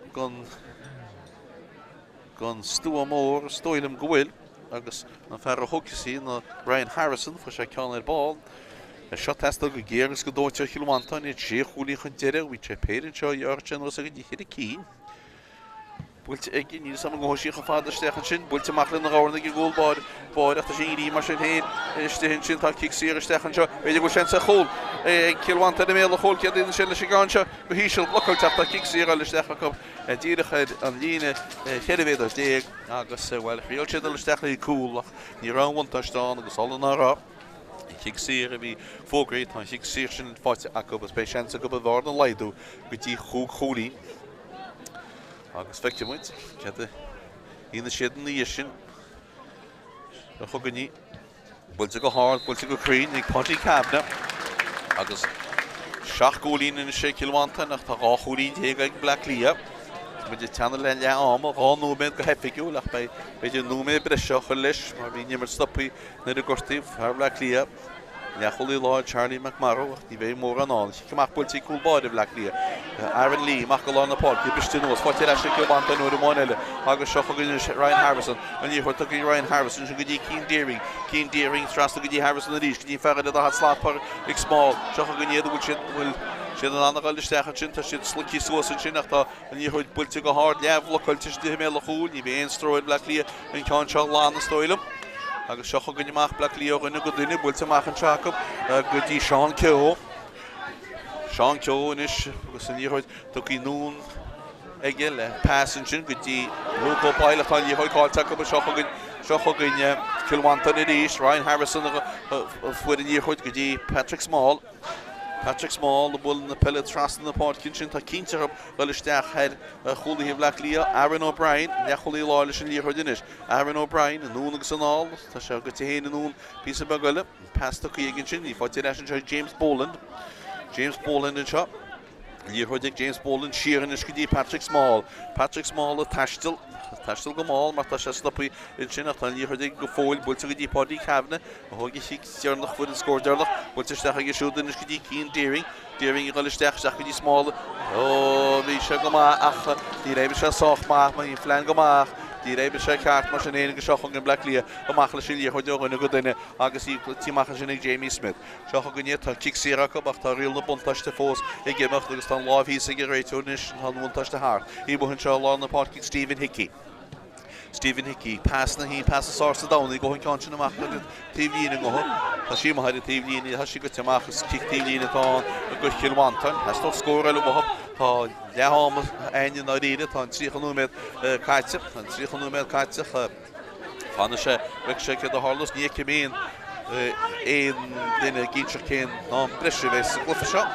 gone Stu more, Stoilem Gwil. Agus Farah Hookisi, Brian Harrison for Shakan ball. A shot has to go gears go to Kilwanton, it's Sheikh Contere, which I paid in show your channel so you hit a key. Wilt again use some go Sheikh Father Stechan, Wilt to Macklin around the goal board after she machine head, Stechan kick serious Stechan show, where you go chance a hole. Kilwanton the mail hole get in the shell Shigansha, but he shall block out after kick serious Stechan. A deer head and Lina Hedavid dig, August well, real channel Stechan cool, near around one touchdown, the solid up. Kick seer be 4 great on kick section fight Jacob as patience a couple of Varden Lido with the holy August Vectumit get the in the shed in the Yishin the Hogany will to go hard, will to go green, the Ponty Cabinet August Shach Golin in the Kilwanton after all holy take Black Leah with the channel and all no men go have figure like by the no me pressure Cluiche maybe never stoppy near the Gostive Black Leah Holy Lord Charlie McMurrow the very more on she come up will take cool body Black Leah Aaron Lee Michael on the park you Bishton was what did actually want to know the one August Shock Ryan Harrison and you were talking Ryan Harrison should get Keen Deering trust to get Harrison the dish you figured the hot slot for small Shock will she had an another Stechan to shit slicky sauce and Chinachta, and you heard Bull to go hard, Yav, local to the Melahul, you be destroyed Black Leah and Concha Lan and Stoilum. I got Shock and Mach Black Leah and a good dinner, Bull to Mach and Jacob, good Sean Craobh. Sean Craobh and ish, because you heard Tucky Noon, Egel, Passengin, good local Peile, and you heard called Jacob Shock again, Kilwanton in the East, Ryan Harrison, for the year heard good Patrick Small. The bull in the Peile trust in the part kitchen to Kinter up Welishach head Holy Black Leah, Aaron O'Brien, Yaholi Lawlish and Yehordinish, Aaron O'Brien, and Nunags and all, Tasha Gatain and Noon, piece of Bagula, past the Kigan for Tedashan James Boland and shop. Yehodik James Boland, Shearan is Patrick Small, the Tashtil, Tastal go máil mar tá sé stoppaí in sin tá líordaigh go fóil builte go dtí pádaí cabhna a thuga chiic Ciarán fuair an scóirdearlach builte isteach go siúdan is go dtí cín Dearing i gáil isteach seach go dtí smála bhí se go maith acha dí réibh se soch maith má on phlean go maith dí réibh se ceart mar sin éana go seoch an Black Lia go maith le sin líordaigh go duine agus í tíachcha sin ag Jamie Smith seoch go gníomh tá chiic síracha ach tá riil na buntaiste fós i ggimeach agus tá lábhí sa go réitiúnis an buntaiste thart í buhann seo lá na páirc Stephen Hickey pass Sarsa down go hin cansin amach le tíhlín go tá sí mar a tíhlín tá sí go teachchas kick tíhlín tá go Mhantáin has tó scóra le bob tá lehammas aine na réide tá 3 met caiite an 3 met caiite fanna sé ve sé a Harlas ní cemén duine gíse cén ná brise bheits glufa seo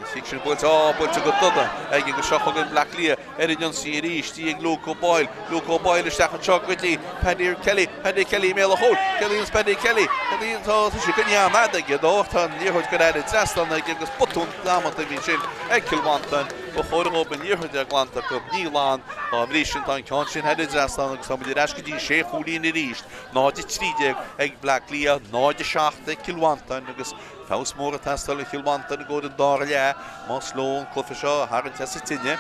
Fiction built go dada ag go seach an Black Lia John sí ríistí ag Luke O'Boyle isteach an seogadtí Paddy Kelly mé a hol Kelly's Paddy Kelly tá si gonne mada go dóchtá níorthid go éidir trestan ag agus butún dámata bhín sin ag Mhantáin ó chóirm an níorthid a glanta go níláán á bhrísin tá cean sin heidir trestan agus tá idir eiscadí sé chuúlín i ríist náide tríide ag Black Lia náide seachta Mhantáin agus Fás mór a testal i Mhantáin go an dá le má slón clufa seo har an testa tinne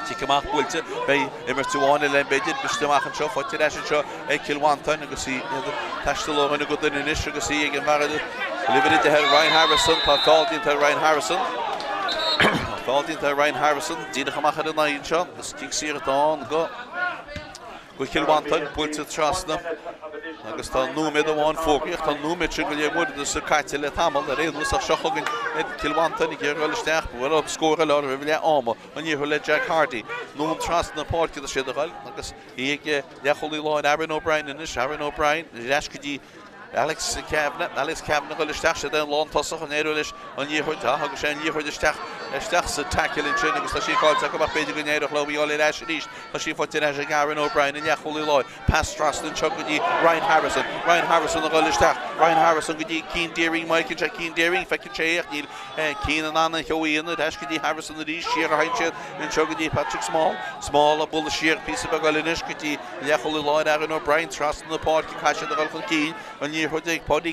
Tíach búilte bei immer túáin le beidir bisteach an seo fáte sin seo ag Mhantáin agus í testalóna go duine is agus í ag an mar livid de Ryan Harrison tá fáildínta Ryan Harrison dína chamach an naon seo gus tí sí atáin go Mhantáin búilte trasna agus tá núméid amháin fógaíocht tá núméid sin go léimúid na sa caiite le tamil a réadú sa seochagan Mhantáin i ggéir isteach bhfuil ab scóra le bh le áma an níortha le Jack Hardy nó trasna na páirc a siad a ghail agus ige lecholí láin Aaron O'Brien inis Aaron O'Brien leiscadí Alex Cavanagh go isteach sé den lán tosach an éú leis an níortha agus sé níortha isteach sa takeilinn sin agus tá sí cáilte go beidir go néireach le bhíáil leis ríist tá sí fáte leis ag Aaron O'Brien in lecholí láin pass trasna seo go dtí Ryan Harrison a go isteach Ryan Harrison go dtí Cian Dearing Michael Jack Cian Dearing fecinn sé níl Cian an anna cheoíonna deis go dtí Harrison a ríist siar a haintse in seo go dtí Patrick Small a bula siar písa be goil inis go dtí lecholí láin Aaron O'Brien trasna na páirc caiise a goil chun Cian an níortha Paddy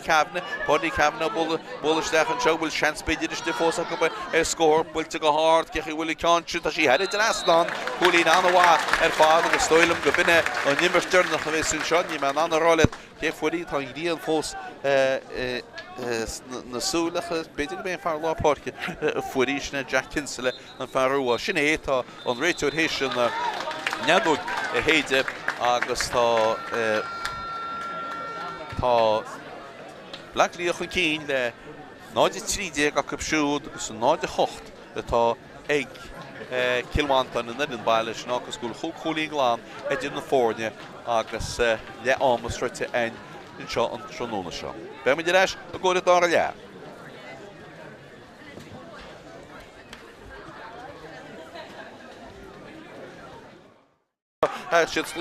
Cabna bula isteach an seo bhfuil seans beidir is de fós go scór builte go hard cechi bhfuil ceanse tá sí heidir trasán chuúlín anhá fád agus stoilm go binne an nimmersternach a bheits sin seo ní me an anráile ché fuirí tá díon fós nasúlacha beidir mé fear lápáirce fuiríisna Jack Kinsale an fearúa sin étá an réitiúir hééis sin neadúd a héide agus tá Black Lia chun cín le náide tríide a cupsúd agus náide chocht atá ag Mhantáin in an baile sin agus gúil choúlí glán idir na fórne agus le ámasreite ein in seo an tróna seo. Be mu leis a ggóir dá le.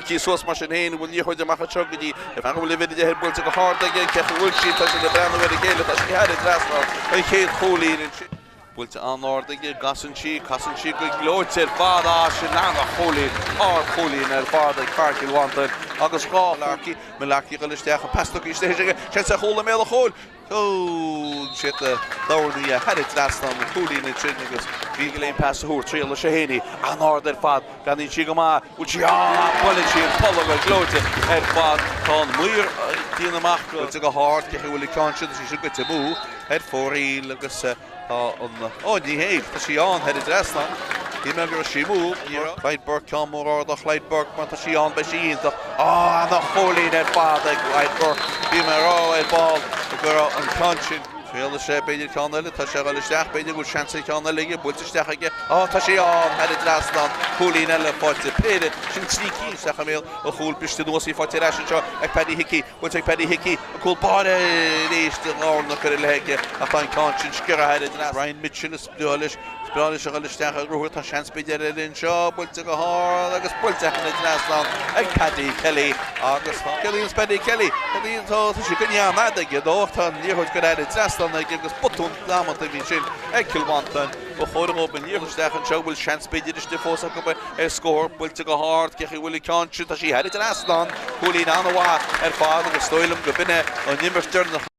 Tí sos mar sin héin bhfuil níortha amach tugadí a bhfuil le viidir head builte go háda ggé cecha bhfuil sí tá sin na brena bhfuil géile tá sí heidir trasná an chéad cholín builte anádaige casan sí go glóirtear fád sin ná cholín ar fád ag Páirc Mhantáin agus gá leací me leací go isteach a pestoí stéige sé sa chola mé a chóil si dáirnaí a heidir trasná na cholín in sin agus bhí go léon pasúr tríal le sé héine anád ar fád gan í si go má bhil sí bhfuil sí an pola go glóirte ar fád tá muir tíana amach builte go háart cecha bhfuil ceanse sí si go te mú ar fórí agus ní héh tá sí an heidir trasná í me gur sí mú Leidberg cean mór ardach Leidberg mar tá sí an be sí ionach nach cholín ar fád ag Leidberg bhí me rá ar ball gur an cansin féle sé beidir ceanile tá sé gáil isteach beidir gúil seansa ceanna lige builte isteach aige tá sí an heidir trasná cholín eile fáilte Peile sin trící isteach mé a chúil biste nóí fáilte eis seo ag Paddy Hickey builte ag Paddy Hickey a chúil báda rééis de lána chu leige a tá cansin scura heidir Ryan Mitchell is spúis Bealach se galiste a ruúir tá sean spéidir in seo builte go há agus builte na Draslan ag Paddy Kelly agus Kelly Paddy Kelly Kelly tá si go nada go dóchtá níhuiid go éidir Draslan ag agus botún dámata bhí sin ag Mhantáin go chóir op an níhuiisteach an seo bhfuil sean spéidir is de fósa go scór builte go háart cechi bhfuil ceanú tá si heidir Draslan chulín anhá fád agus stoilm go binne an nimmerstearn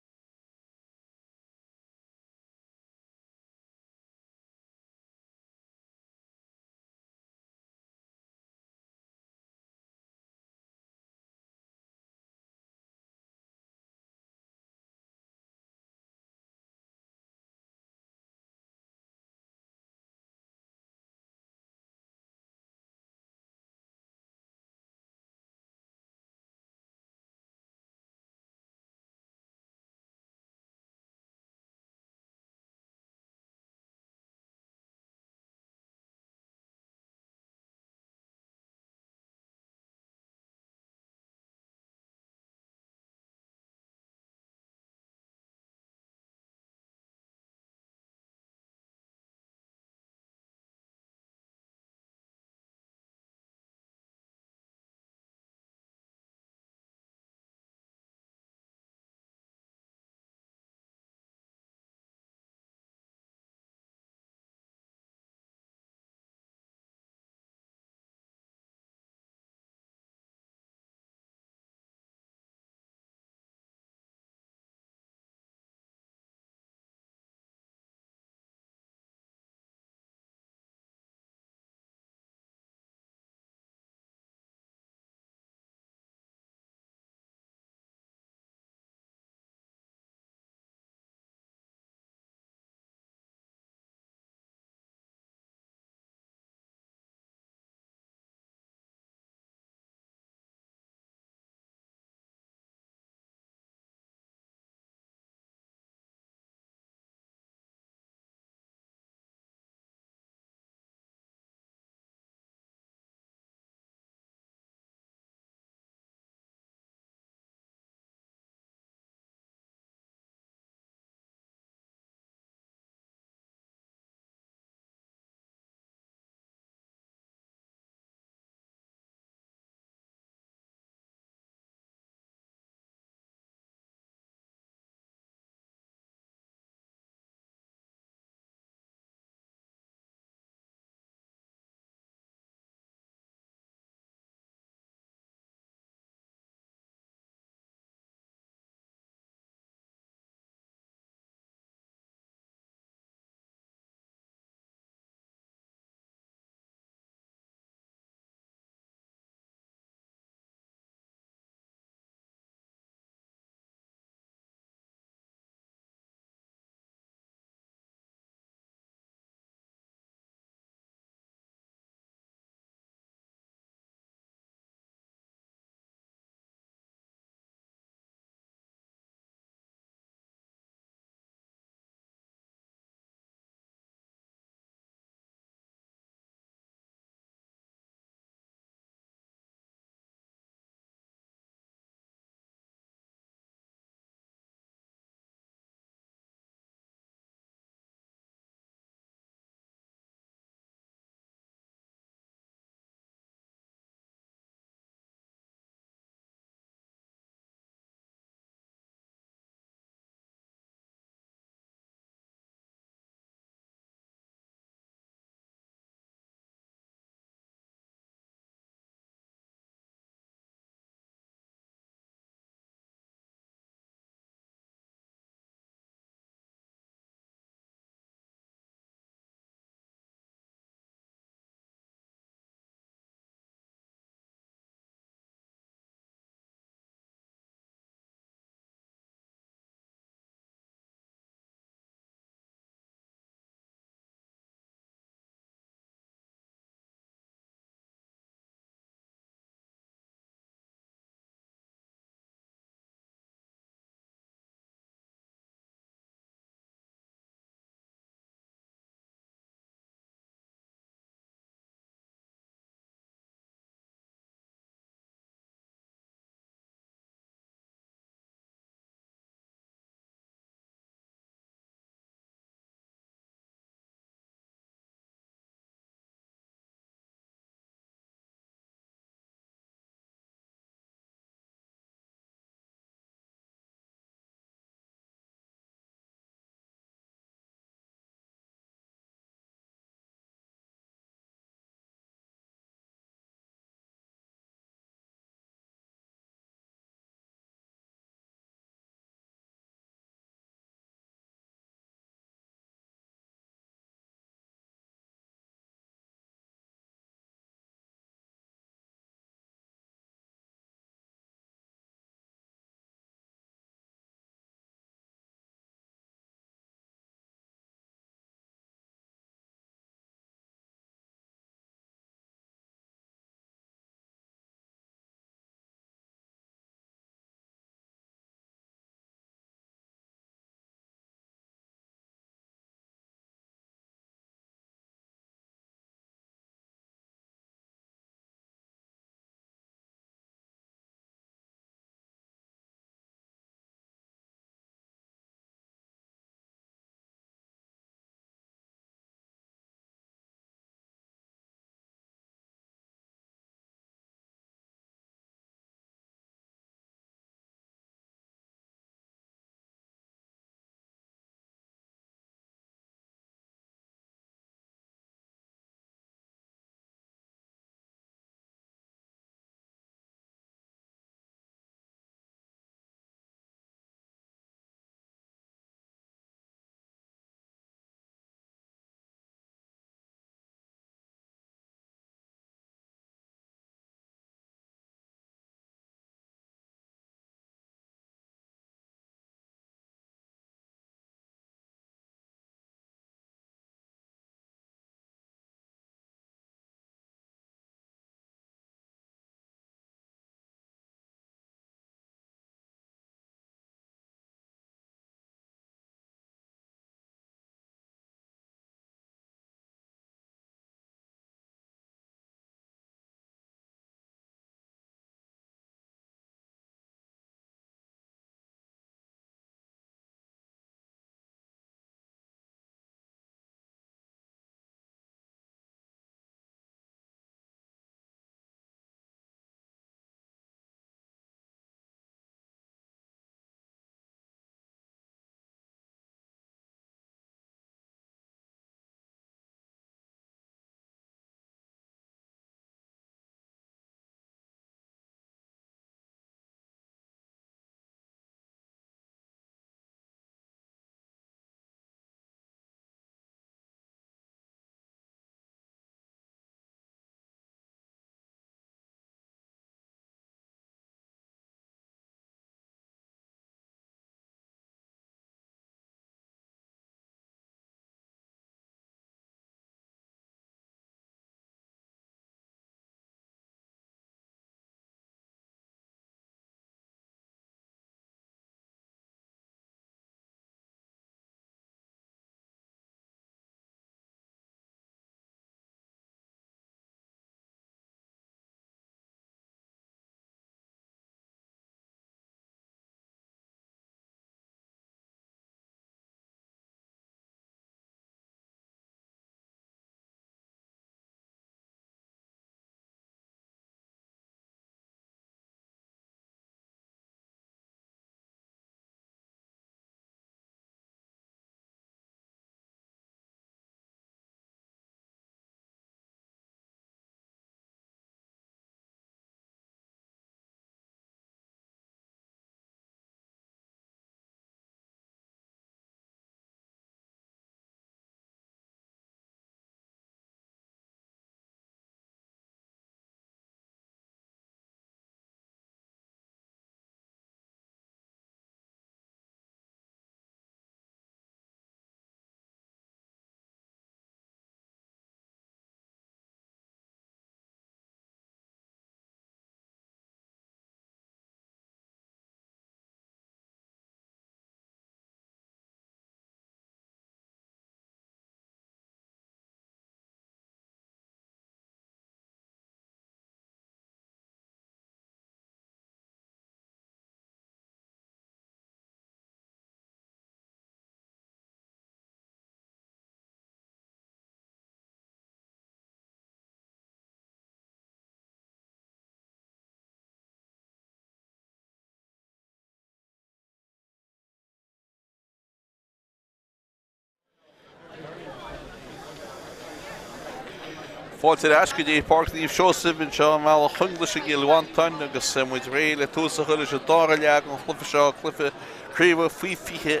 Fáilte asca dí Páirc níomh Seosamh in seo Mhantáin Conglais Mhantáin agus muid réile túsa chuile se dára leag an chlufa seo chlufa Craobh fiche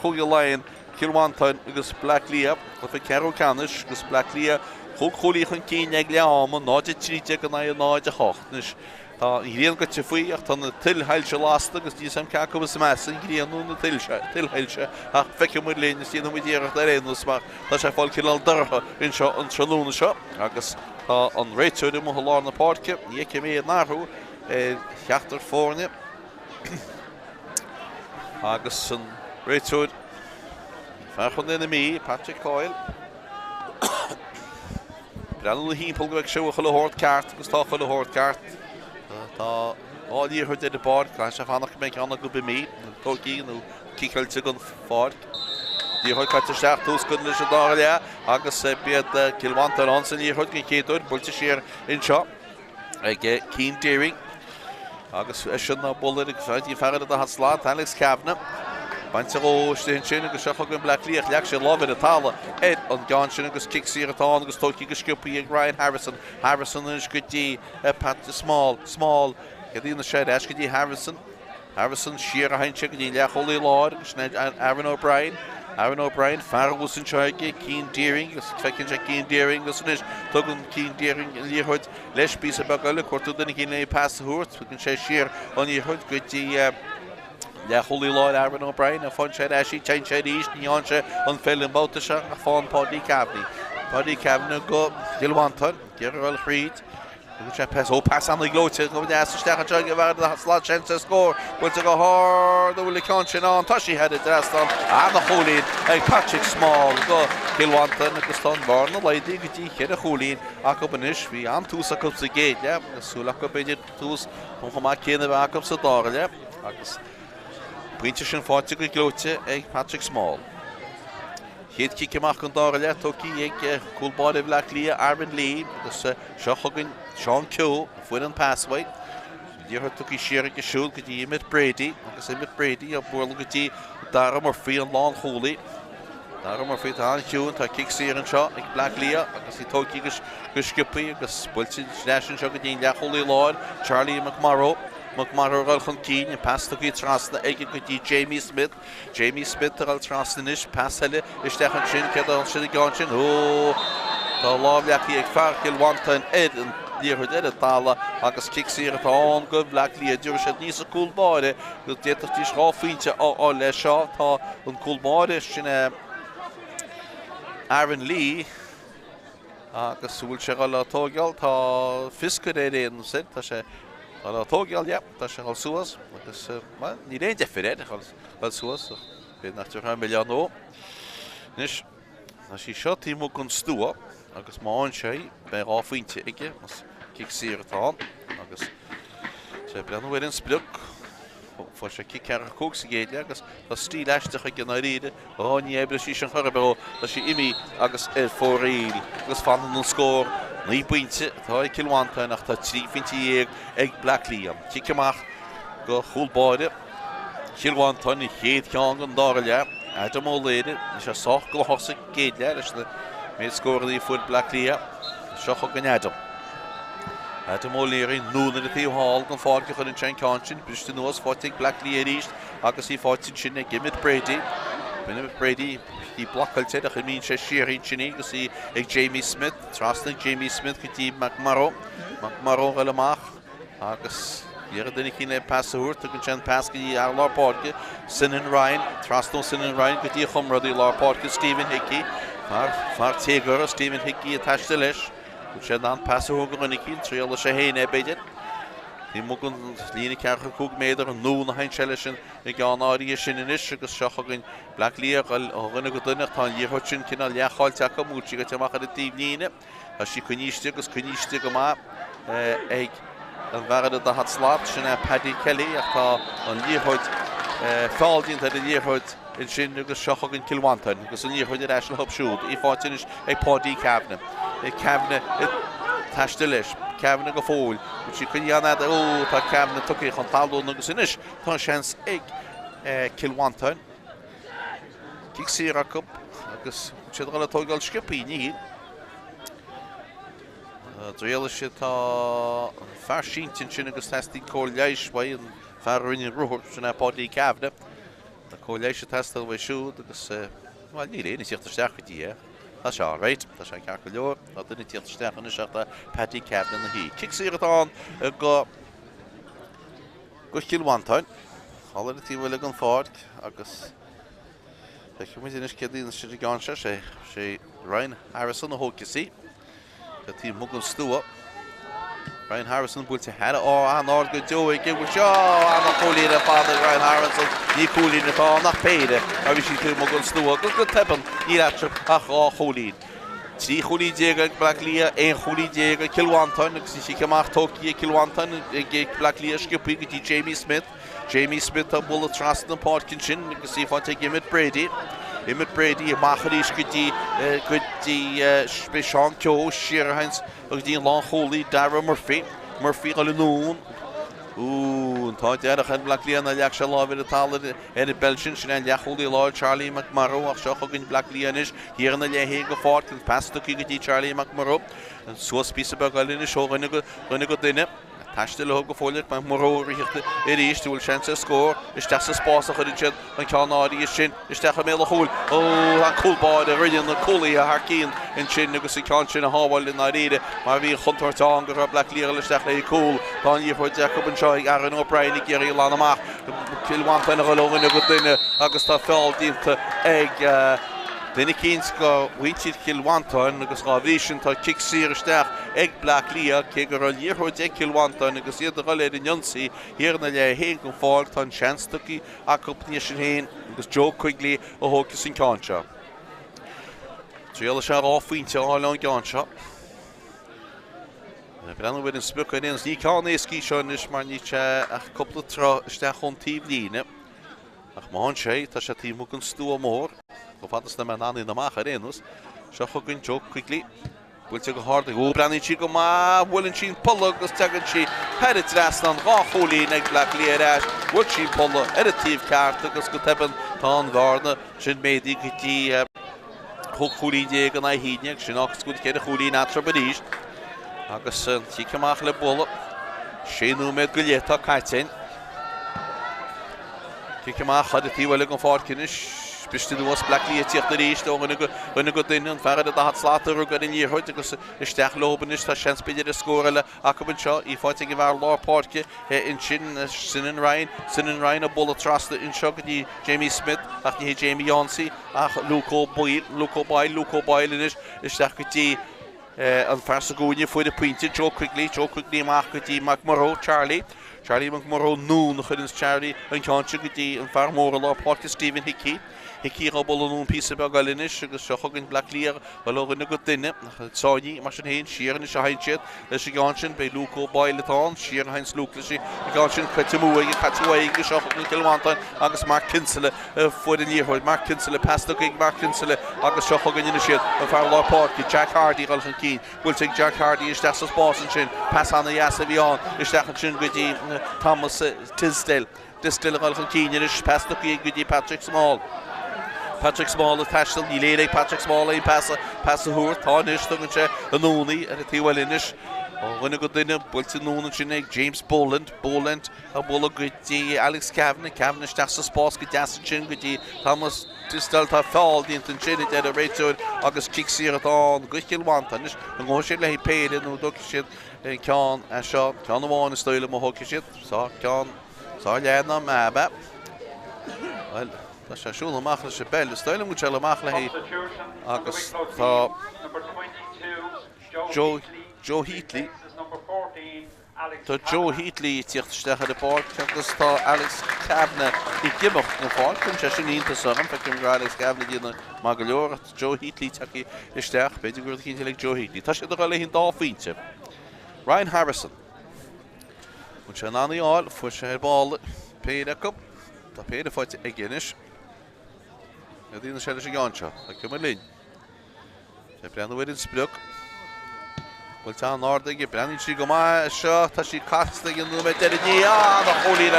Leinhean Mhantáin agus Cliath chlufa Ceannais agus Cliath chulíoch an cíine ag leáma náide tríte go náide chocht. Tá híon go faoi ach tá na tilheilse lásta agus dí sam ceacha was measa híonú na tilheilse ach feice mu léana sí na muíocht ar réanús mar tá sé fáil cinál dartha in seo an trelúna seo agus tá an réiteúide mo lá na Páirce níce mé náthú cheachtar fórne agus an réiteúid ferchon ina mí Patrick Coyle Breanú hímpel go ag seo chuile hort ceart agus tá chuile hort ceart Tá áí chuid de bar gan se fannach mé anna go be mí tóí nó cíilte gon fád. Dí chuid caiite seach tús gon leis dá le agus bead Mhantáin an san í chuid go chéadúir builte sér in seo ag cín déing agus sin na bolir ag fáid í ferad a slá Alex Cabna. Bainte ó sin sin agus seach gon Cliath leag sé lábhid a talla an gan sin agus kick sí atá agus tóí go sciúpaí ag Ryan Harrison is go dtí Pat small go dtína sé eis go dtí Harrison siar a haintse go dtí leacholí láir agus Aaron O'Brien farú san seige cín déing agus fecinn sé cín déing agus is tugann cín déing in líorthid leis bí a bagile cuatú duna cína passaúirt tugann sé siar an íorthid go dtí leacholí láir Aaron O'Brien a fáin sé eisí tein sé ríist níán se an fellin báta se a fáin Páidí Cabna go Mhantáin gur bhfuil chríd sé pass an glóte go steach go bhar a slá sin a scór builte go háir bhfuil cean sin an tá sí heidir drastan a na cholín ag Patrick Small go Mhantáin agus tá bhar na leidí go dtí chéad a cholín a go banis bhí an tús a cup sa géad agusúla go beidir tús chun chumá céanana bh a sa dáile agus Pointe sin fáte go glóte ag Patrick Small. Héad cíceach an dáile tóí ag cúlbáid Bealach Arban Lee agus seo chugann Sean Ceó fuair an passway. Díortha tuí siar go siúil go dtí Imid Brady agus Imid Brady a bhla go dtí dara mar frí an lán cholaí. Dara mar frí an ciún tá kick síar an seo ag Bealach agus í tóí go sciúpaí agus builte leis seo go dtí leacholí láir Charlie McMarrow gal chun cín in pasta go trasna ag go dtí Jamie Smith gal trasna is pass heile isteach an sin cead an sin gáin sin ó tá lábhleachí ag fearr Mhantáin an díorthid a talla agus kick síar atá go Bealach dúir sé níos a cúlbáide go déach tí ráfinte á le seo tá an cúlbáide sin Aaron Lee agus bhfuil sé gal atógeal tá fisca réon sin tá sé Well, tógeal, tá sé gal suas agus ní réon defiréid gal suas bé nach 1 milliún ó. Nis na sí seo tímú gon stúa agus máin sé be ráfuinte ige mas kick sír atá agus sé breanhfuir an spluk fá sé kick ar cóg sa géide agus tá stíl eisteach ag gna riide ní ébre sí an chorbe tá sí imi agus fóríil agus fan an scór ní buinte tá ag Mhantáin ach tá trífinti ag Bealach Ciceach go chúlbáide Mhantáin i chéad ceán an dáile Adam ó léide ní sé soch go hosa géide leis na méid scóraí fuair Bealach seo chu gan Adam ó léirí núna a tíomháil gan fáge chun an tein cáin sin briste nuas fáte ag Bealach ríist agus í fátin sin ag Imid Brady í blachailte a chumín sé siarín sinní agus í ag Jamie Smith trasna Jamie Smith go dtí McMarrow gaile amach agus dhéar duine cín le passaúirt a gon sin pass go dtí ar lápáirce Sinan Ryan trasnó Sinan Ryan go dtí chumradí lápáirce Stephen Hickey far tégur a Stephen Hickey a taiste leis go sé an passaú go runnig cín tríola sé héine beidir Ní mú gon lína cearcha cúg méidir an nó na hain seile sin i gán áirí sin in is agus seo chugann Bealach ó rinne go duine tá díorthid sin cinna leáilte go mútí go teachcha a tíomhníine a sí chuníiste agus chuníiste go má ag an bharad a hat slát sin Paddy Kelly ach tá an líorthid fáildín a líorthid in sin agus seo chugann Mhantáin agus an líorthid eis le hobsúd í fáitin is ag Páidí Cabna taiste leis Cabna go fóil sí chuineanad ó tá Cabna tuí chun talú agus inis tá seans ag Mhantáin kick síar a cup agus siad gal tógáil sciúpaí ní Dréalaise tá fear síntin sin agus testí Conglais ba an fearúin ruúir sinna pádaí ceabhne. Tá Conglais testal bh siúd agus bhil ní réana tíochttasteach gotí Tá seo réit, Tá sé cear go leor, a duine tíochttasteach na seachta pádaí ceabhne na hí. Cic Ciarán go Mhantáin. Hála tí bhfuil an Páirc agus Chumuidir cedín si gáinse sé Ryan Harrison na hócasí. The team Mugan Stewart. Ryan Harrison built a head. Oh, and all good doing. Give a shot. And a goalie the father Ryan Harrison. He goalie the ball. Not Peile. I wish he could Mugan Stewart. Good tipping. He had to goalie. Three goalie Diego Blacklia. Een goalie Diego Mhantáin. Ik zie je maar Tokyo Mhantáin. Blacklia skipping die Jamie Smith. Jamie Smith a bullet trust in Parkinson. You can see if I take him at Brady. Emmett Brady, Macharish could the Sean Kyo, Ciarán, or the long holy Dara Murphy Alanoon. Ooh, and thought that I had Blacklian and Yaksha Love in the Talent and the Belgian, and Yaholi Lord Charlie McMurrow, or Shock in Blacklianish, here in the Laighean fort, and past the Kiggy Charlie McMurrow, and so a piece of Bagal in the show when you got dinner. Tastel hoog gevolgd, maar Moro richtte is de chance score. Is dat zijn spaas nog in dan kan Nadi is chin. Is dat gemelde goal. Oh, een cool ball, de ridden de coolie harkien in chin. Nu is kan chin hawal in Nadi. Maar wie Hunter Tanger op Black Leer is dat cool. Dan hier voor Jacob en Joy Aaron O'Brien ik hier landen maar. Mhantáin geloven nu goed in. Augusta veld die egg. Denny Keynes go winchit Mhantáin agus Vision tá kick sirsteach ag Black Lear ke go year ho ag Mhantáin agus iad go le in Jonsi hier na Laighean go fáil tá chance tuki a competition hen agus Joe Quigley o hogus in Concha. Trial se áfuinte all on Concha. Brenn with in spuk in ní Ceannais ski is maar ní a couple tra steach on tíbline. Ach Mhantáin tá sé tí mugan stú mór. Go fatas na Mhantáin in na mach arénus. Se chugann Joe Quigley. Bhfuilte go hard go breann si go má bhfuiln sin pulla agus tegann si head it ras an rácholí ag Black Lear bhfuil sin pulla tíh ceart agus go teban tá an bharna sin médí gotí cholí dé an híneag sin agus go chéad a cholí natra baríist. Agus tí ceach le bulla séú méid go léta caiitein. Tí ceach chad a tíhfuil an fácinis. Bist was Black Lear tíocht éis when go in an fer a hat slater go in hier heute agus isteach loben is tá chance beidir a scorele Acabin seo í fáte go bhar lá Páirc in sin Ryan a bullet trust in shogadi Jamie Smith ach ní Jamie Yancey ach Luco Boyle in is isteach gotí an fersa goine foi de pointe Joe Quigley amach gotí McMurrow Charlie McMurrow noon chudins Charlie an Concha gotí an fear mór lá Páirc Stephen Hickey a bolún pí begalinnis agus seochagin Black Lear bhil na go duine sáí mar sin héin siaran is a haintsiad leis sé gáin bei Luco Boileán siar hains Luclaisi gáin sin chuitimúige catúige seochagin Mhantáin agus Mark Kinsella fuair in níorthid Mark Kinsella pestaigh Mark Kinsella agus seochagin ina siad an fear lá Páirc Jack Hardy galchan cín bhfuil Jack Hardy is deas spásan sin pas anna jaasa bhíán is dechan sin gotí Thomas Tisdale galchan cín is pestaigh gotí Patrick Small is tastal ní léirigh Patrick Small é pass a húr tá níos tugann sé an nóí ar a tíhfuil inis rinne go duine builte nóna sin ag James Boland a bula gotí Alex Cavan is deas a spás go deasan sin gotí Thomas Tisdale tá fáil díntan sin de a réiteúir agus kick siarán go Mhantáin is an ggó sin le hí Peile nó do siad ceán a seo cean amháin is stoile mo hoci siad ceán leanna mebe. Well, Tá sé siúla amach le sé Peile, stoile mu le amach le hí agus tá Joe Heatley. Tá Joe Heatley tíochttasteach a Páirc agus tá Alex Cavan i gimocht na Páirc chun sé sin ionanta sanam fe cin Alex Cavan dína má go leor Joe Heatley taí isteach beidir gur cinnte le Joe Heatley. Tá sé do le hín dá faointe. Ryan Harrison. Mu sé an anáil fu sé ball Peile cup. Tá Peile fáite ag ginis. Ja dína sé sé gánseo a cumar lín. Sé breanna bhfuir in spruc. Bhfuil tá an ádaige breann si go má seo tá sí casta an númid deire ní na cholín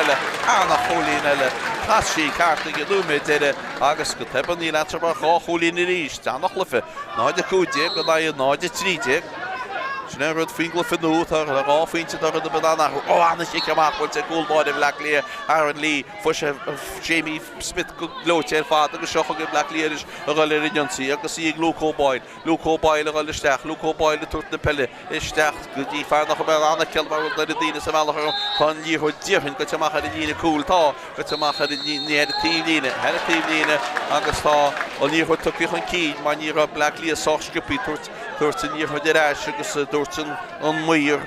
eile tá sí carta an númid deire agus go teban ní letra bar chá cholín i ríis tá nach lifa náide 2 go dá náide 3 Snurred Fingal Fenut, or Finch or the banana. Oh, and the Shikamak will take gold body Black Lear, Aaron Lee, Fush Jamie Smith Gloche, Father, the Shock of Black Learish, or a Legiancy. I can see Luco Boyle, or the Stach, Luco Boyle, the Tut the Peile, Stach, good father of Banana Kelmar, the Dinas of Malahar, Con Yeho Jiffin, got to make a cool thaw, got to make near the TV, had a TV, Augustar, or Yeho took you on key, my year of Black Lear sauce, Thurton year for the Ash, Thurton on Muir.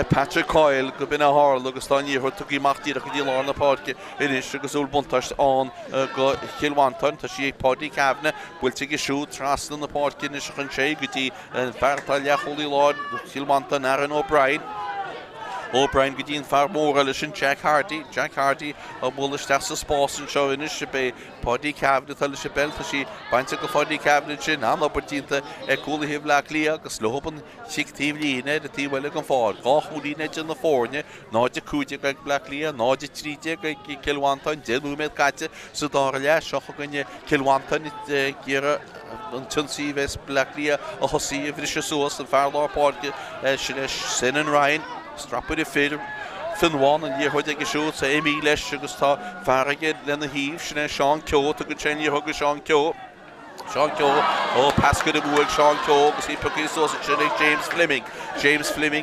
Patrick Coyle, go bin a Harl, Augustan year for Tuki Marty, the Kidil on the park, it is Sugar's old Buntash on Kilwanton, to she Poddy Cabinet, will take a shoot, Trust on the park in the Shay, Gutty, and Fátharta, Holy Lord, Kilwanton, Aaron O'Brien. O'Brien Gudin far more relation Jack Hardy a bullish that's a sports and show in the Poddy cabinet the Shabelle she binds a Poddy cabinet in an opportunity a cool hiv Black Leah slopen sick TV the tea well looking forward Holy Nedge in the Fornia not the Kuja Black Leah not the Treaty Kilwanton Jelu met Katja so Dorlia Shockanya Kilwanton Gira Chelsea West Black Leah a Hossie of the Sauce and Farlaw Park Sin and Ryan Strap with the feeder, Finwan, and you heard a show, say, Amy Lesh, Augustar, Farragut, then the Heave, Sean Kyo, took a chain, you hug Sean Kyo. Oh, Pascal the Wood, Sean Kyo, because he took his sausage, James Fleming,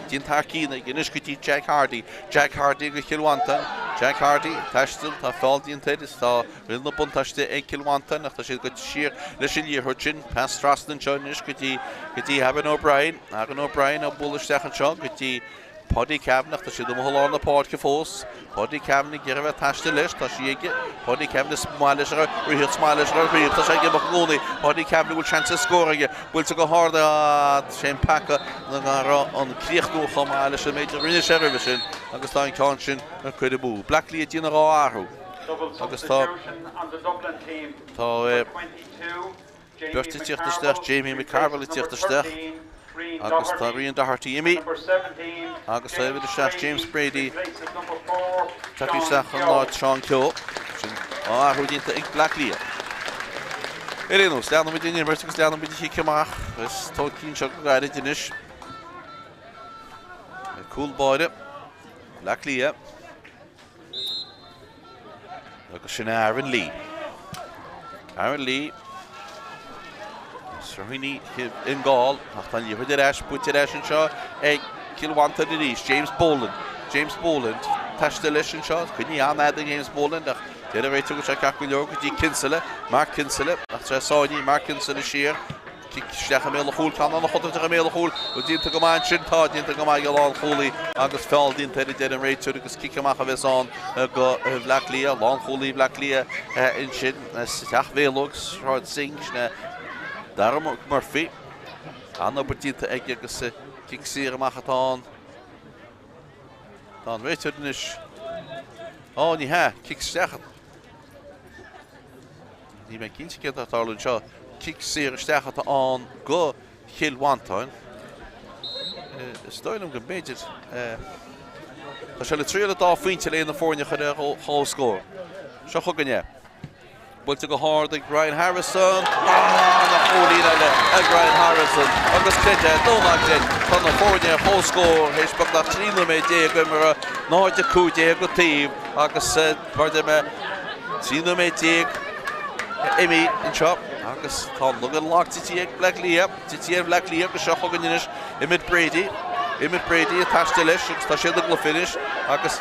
Jintaki, the Guinness Jack Hardy, Kilwanton, Jack Hardy, Tashton, Tafaldi and Teddy Star, will not puntash the Kilwanton, after she's got sheer, listen, you Hutchin, past Traston, John Nishkiti, Aaron O'Brien, a bullish second shot, Poddy cabinet, the Shidum on the port force. Poddy cabinet, give a tash to list, as she get. Poddy cabinet, smiles, we hear smiles, we to say, Mahoney. Poddy cabinet will chance of scoring. Will to go harder at Shane Packer on Cliath, Homalis, and major Rinish Revision. Augustine Conscience, a credible. Black Leah General Aru. Augustine on the Dublin team. So, 22, Jamie McCarville, it's Agus Tarian Doherty Imi Agus David the Shaft James Brady Taki Sachan Lord Sean Kyo who did the Black Leah Elenos down with the University down with the Hikimach is talking Chocolate Dinish a cool boy Black Leah Agus Aaron Lee Serhini in goal. After you heard the Ash, put it Ash and Shaw. Kilwanton the East. James Boland. Tash the Lish and Shaw. Couldn't you add the James Boland? The other way to go check out with your Kinsella. Mark Kinsella. After I saw you, Mark Kinsella sheer. Kick Stachamel Hole, Tan on the Hot of the Ramel Hole. We didn't take a man, shouldn't thought, didn't take a man, long Holy. August fell into the dead and rate to the Kickamach on. Go Black Leah, long Holy Black Leah in Shin. Sachve looks, Rod Sings. Daarom Murphy. Aan opportunity eigenlijk kickseren Mhantáin. Dan weet je het niet. Oh, niet hè, kicks zeggen. Die mijn kindje kent dat al een zo. Kickseren zeggen aan go Kilwanton. Stel hem een beetje. Dan zullen het tweede taal vriendje in de voorne gaan scoren. Zo goed kan je. Will to go hard like Ryan Harrison. Ryan Harrison. Agus Cliath, no magnet. From the forward whole score. He's back that 3 me Diego no the coup Diego team. Agus said for them 3 me Diego Amy in shop. Agus can look at lock to Black Leah. To Black Leah go shot in it. Emmett Brady attached to Lish, it's the goal finish. Agus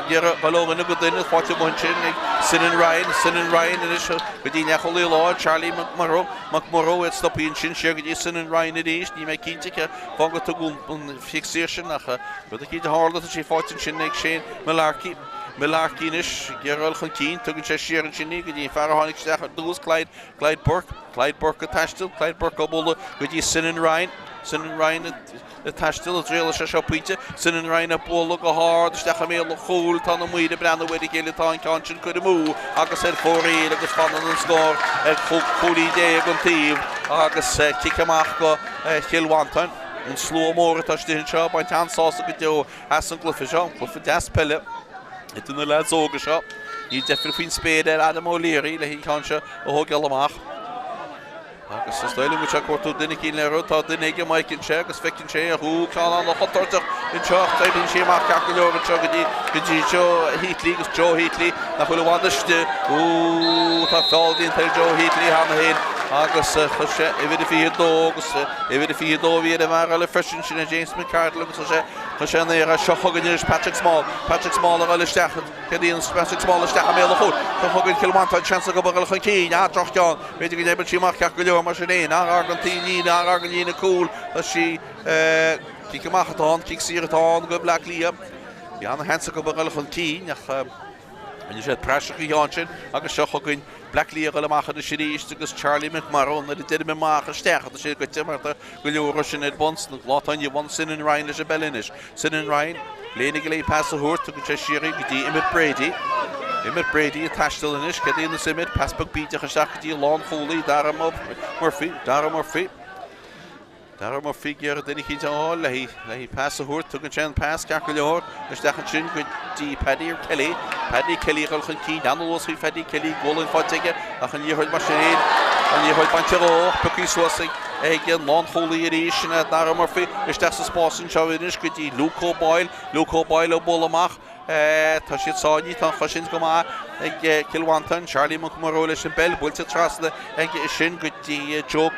Gira Baloma no good in it, 41 chin, Sin and Ryan in it, Bedina Holy Lord, Charlie McMorrow, it's the pin chin, Shaggy Sin and Ryan in the east, you make Kintika, Fonga to go on fixation, but the key to Harlow, she fought in Chin, Shane, Malarkinish, Gerald Keen, took in Cheshire and Chinig, and Farahonic Staff, those Clyde Burke attached to Clyde Burke, with you Sin and Ryan attached to the drill, Shasha Peter, Sin and Ryan up, look a hard, Stachamel, Hole, Tonamui, the brand of Weddy Gilliton, Conscience could move. Agus said 4 Agus found on the score, Holy Day, Guntive, Agus Kickamach, Kilwanton, and slow more touched in shop, by chance also could do Hassan Cluiche, Das Peile. It's in the lads over shop. He's definitely been spade at Adam O'Leary, he can't show a hug Yellamach. agus is stoilm go cuatú duine cín le rutá duine ige maicin sé agus fecinn sé a hú cáán le chotarteach in teocht éidir sé mar ceach go leor an seo go dtí Joe Heatley agus Joe Heatley nach chuil bhhaiste tá fáildín tar Joe Heatley hana héin agus sé i bhid fi dó agus i bhid fi dó bhí a mar le freisin sin James McCardle agus sé sé ar a seochagan Patrick Small a le stechan Cadíon Patrick Small stecha mé chuút Tá thugann Kilmántáin chance go bagail chun cín á Drochtáin beidir go débal sí mar ceach go leor mar sin éon argan tíína cúil a sí cí go maichatáin cí siartáin go Blacklia Bhí anna hensa go bagail chun cín ach Yn sé prasach I háin sin agus seo chugann Blacklia go le maicha na siríist agus Charlie McMarron na deidir me maicha stecha sé go timarta go leor sin ar bons na látáin I bhain sin an Ryan leis a bellinis sin an Ryan lénig go le pass a thuirt go sé sirí go dtí Imid Brady a taistil inis cadíon na simid pasbog bíteach a seach go dtí lán cholaí Dara Murphy gear duine chéad áil le hí pass a thuirt tugann sé an pass ceach go leor leis dechan sin go dtí Paddy Kelly gal chun cí anlós í Paddy Kelly ggólainn fáteige ach an díthid mar sin an díthid banteó pucí suasaigh ag an lán cholaí a ríis sin Dara Murphy leis de sa spásin seo inis go dtí Luco Boyle ó ból amach tá siad sáidí tá chosin go má ag Kilmántáin Charlie McMorrow leis an bell builte trasla ag sin go dtí Joe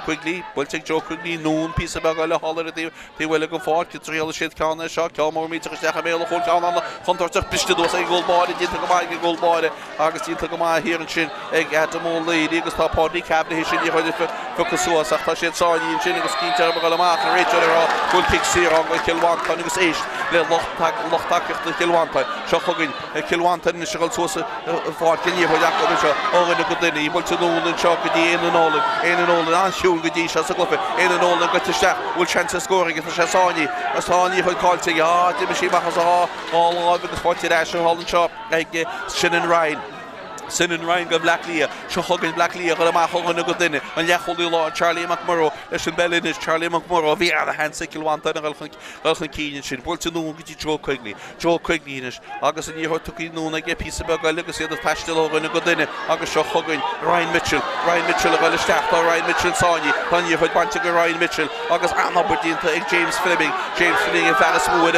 Quigley builte Joe Quigley nún pí a bag le hallar a bhfuil go fád go tríal siad cána seo ceámór míteach stecha mé chuil cána chutarteach pistedós ag ggóilbáide dínta go mai go ggóilbáide agus dínta go mai hir an sin ag Adamó Lady agus tá pádaí cabna hí sin chuidir fucasúas ach tá siad sáidí sin agus cíntear bag le más an réitear ará bhfuil pic siarán go Kilmántáin agus éist le lochtaíocht na Kilmántáin seo chugann Kilmántáin is seáil suasa fád cinníomh go seo áganna go duine í bhfuil nólan seo go dtí éanólan ansúil go dtí se sa glufa éanólan go tuisteach bhfuil chance scóring is sé sáinní as táinní chuil cáilte duime sí machchas áláh agus fáilte éis hálan seo ag sin an Ryan go Blacklia seo chugann Blacklia go amach chuganna go duine an lechoilí lá Charlie McMorrow leis an bellinis Charlie McMorrow bhí a hensa Kilmántáin a gáilchan cíine sin bhfuilte nún go dtí Joe Quigley inis agus an díthir tuí núna ag pí bag agus iad taistil áganna go duine agus seo chugann Ryan Mitchell a bhile steach tá Ryan Mitchell sáinní tá díthir bainte go Ryan Mitchell agus anabardínta ag James Fleming a fearras slúid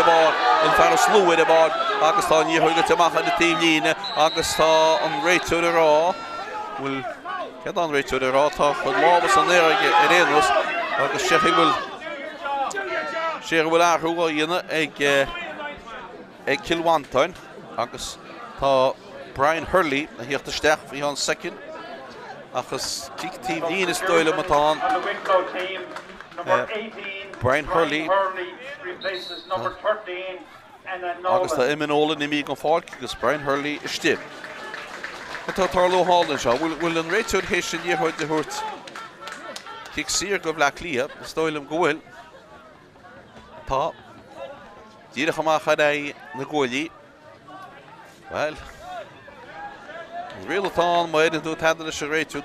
a bád agus tá díthir go teach an na tíimlíne agus tá an réitúir a rá bhfuil cead an réitúir a rá tá chud lábas an éige ar éanos agus sé bhfuil athú a dhéine ag Kilmántáin agus tá Brian Hurley a híochtta steach bhí an second agus tíh líon is dóile matán Brian Hurley agus tá iminólan imí an fáil agus Brian Hurley is tí. Tá tarló hálan seo bhfuil an réitúir hééis sin díthid de thuirt cic siar go Blacklia is dóilm gohfuil tá díreach amach é na ggóilí well réaltáin má éidir tú taidir leis réitú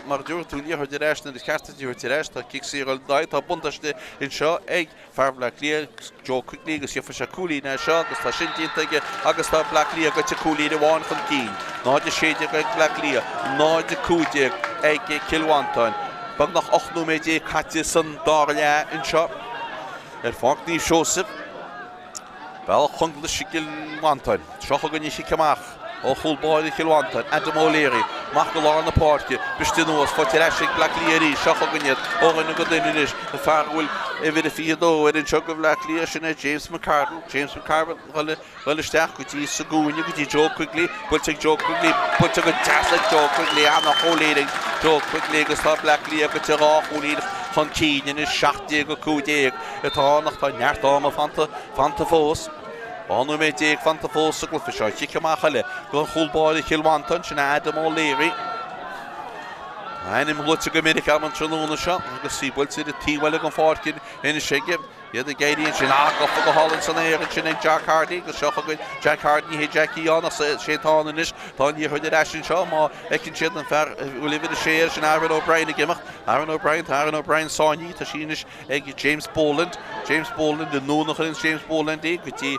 mar dúir tú líthir de réis na ceartta dúir de réis tá cic siar daid tá buntaiste in seo ag fear Blacklia Joe Quigley agus dheofa se cúlí na seo agus tá sin díntaige agus tá Blacklia go te cúlí de bháin chun cín náide séide go Blacklia náide cúide ag Kilmántáin bag nach 8 méid caite san dá le in seo ar fág ní Seosamh Bell Conglais Kilmántáin seo chugann sí ceamach ó chulbáid Kilmántáin Adam O'Leary mach go lá na páirce bistí nuas fáilte éis Blacklia rí seo chugann óganna go duine inis na fearhfuil i bhid a fiadó ar an seo go Blacklia sinna James McCardle bhile steach go dtí sa gúine go dtí Joe Quigley builte Joe Quigley builte go teasa Joe Quigley anna choléing Joe Quigley agus tá Blacklia go te rá cholíad chun cíine is 70 go 50 atá nach tá neartám fanta fós Anú méid fanta fós a glufa seo tí ceamach le go an chulbáid Kilmántáin sin Adam O'Leary Ainim lute go minic am an tróna seo agus sí bhfuil siad a tíhile an fácin ina séige iad a géiríonn sin ágafa go hálann san éir sin ag Jack Hardy go seo chuin Jack Hardy hé Jackie an sétáin inis tá ní chuid éis sin seo má ecinn siad an fear bhfuil a séir sin Aaron O'Brien a gimach Aaron O'Brien sáinní tá sínis ag James Boland den núnachinn James Boland go dtí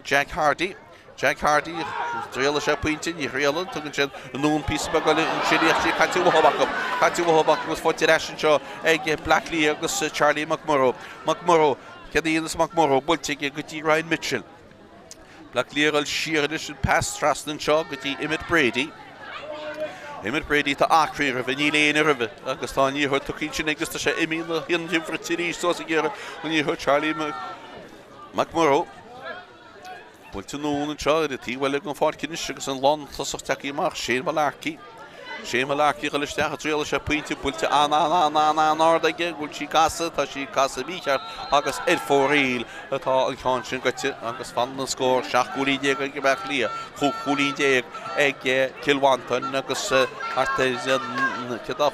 Jack Hardy Jack Hardy, Drill Shep Pinton, Yrelan, Tugan, Noon Piece of Bagel, Shilly, Catty Wahobak was 40 Ration Shaw, Egg, Blackley, August, Charlie McMurrow, Cadinus McMurrow, Bultig, Goody Ryan Mitchell. Blackley, Sheerish, Pass Traston Shaw, Goody Emmett Brady. Emmett Brady to Acri River, Neil River, Augustan, you heard Tukin, Augustus, Emil, Him for City, so again, when you heard Charlie McMurrow. Well, to noon and Charlie, he will look for Kinshas and Lon, Sosaki Mark, Shane Malaki, Relish, Drill Shep Pinton, put to Anna, Nordaga, will she cast it, she cast a beaker, August Ed for real, at all conscience, got it, August Fandon score, Shakuli Dig, back clear, Hukuli Dig, Egg, Kilwanton, August Artisan,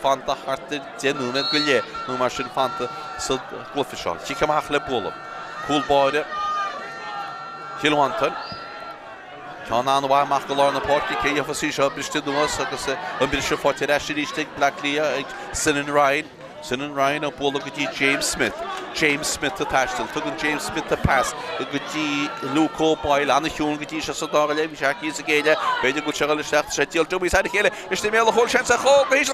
Fanta, Arted, Genun, and Gulle, no machine Fanta, so Cluiche, Chikamachle Bull, cool border. Kilwanton. Can an wa Macalor na Páirc cé fa sí seo biste dúas agus an bit se fáte eiste Blackley ag Cinan Ryan ó bóla gotí James Smith a taistil tugann James Smith a pass gotí Luco Peile anna hiún gotí se sa dága le bhí seací sa géile beidir go segal isteach sé díal dubí sa chéile is tí méle hol chance a cho héis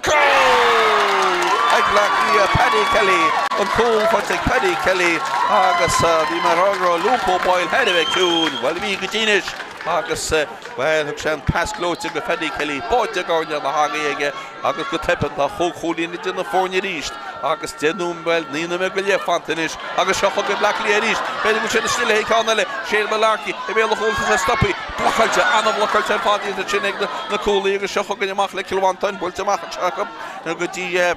ag Blackley Paddy Kelly an cool fáte Paddy Kelly agus bhí mar ágra Luco Peile headh cún well bhí gotínis agus well thug sé pass glóte go Paddy Kelly báide gáine na hága agus go tepan a chólín in na fórne ríist agus denúm well nína me go le fantanis agus seo go Blackley ríist beidir go sé stille héánile sé Bealach I béle hólta a stoppi blachailte anna blachailte fádi na sinnig na cólaí agus seo go amach le Mhantáin builte amach Jacob na go dí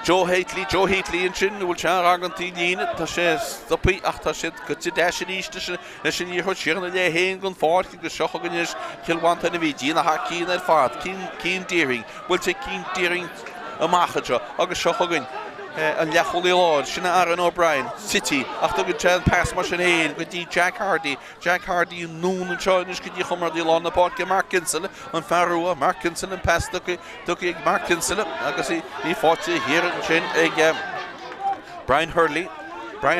Joe Heatley in sin bhfuil se agantí líine tá sé stoppaí ach tá sé go tí deise ríiste na sin í chuid siarna le héin gon fáirt go seo go níos Mhantáin a bhí dína ha cín ar fad cín díring bhfuil sé cín díring amachcha agus seo go an leacholí láid sinna Aaron O'Brien City ach tu go tean pass mar sin héin go dtí Jack Hardy nún an seáinis go dtí chumar dí lá na Páirc Mark Kinsella an Farrua Mark Kinsella an pass tu ag Mark Kinsella agus í fáte hir an sin ag Brian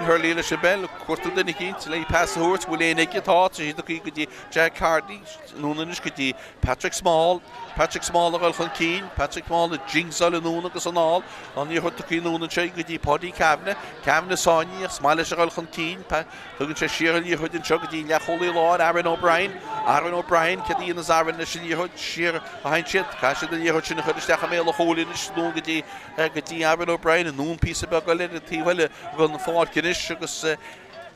Hurley le se bell cuartú denna cínt le pass húirt bhfuil éon ag atá sí go dtí Jack Hardy núnanis go dtí Patrick Small a gáil chun cín Patrick Small a jingsal an núna agus an áil an í chuirta cí núna sé go dtí Paddy Cavanagh sáinní smáile a gáil chun cín tugann sé siar í chuid an seo go dtí leacholí láid Aaron O'Brien ce dtí na Aaron na sin í chuid siar a hain siad cai sé í chuid sinna chuid isteach a méle chólín is nó go dtí Aaron O'Brien an nún písa be go le tíhile go an fáilcinis agus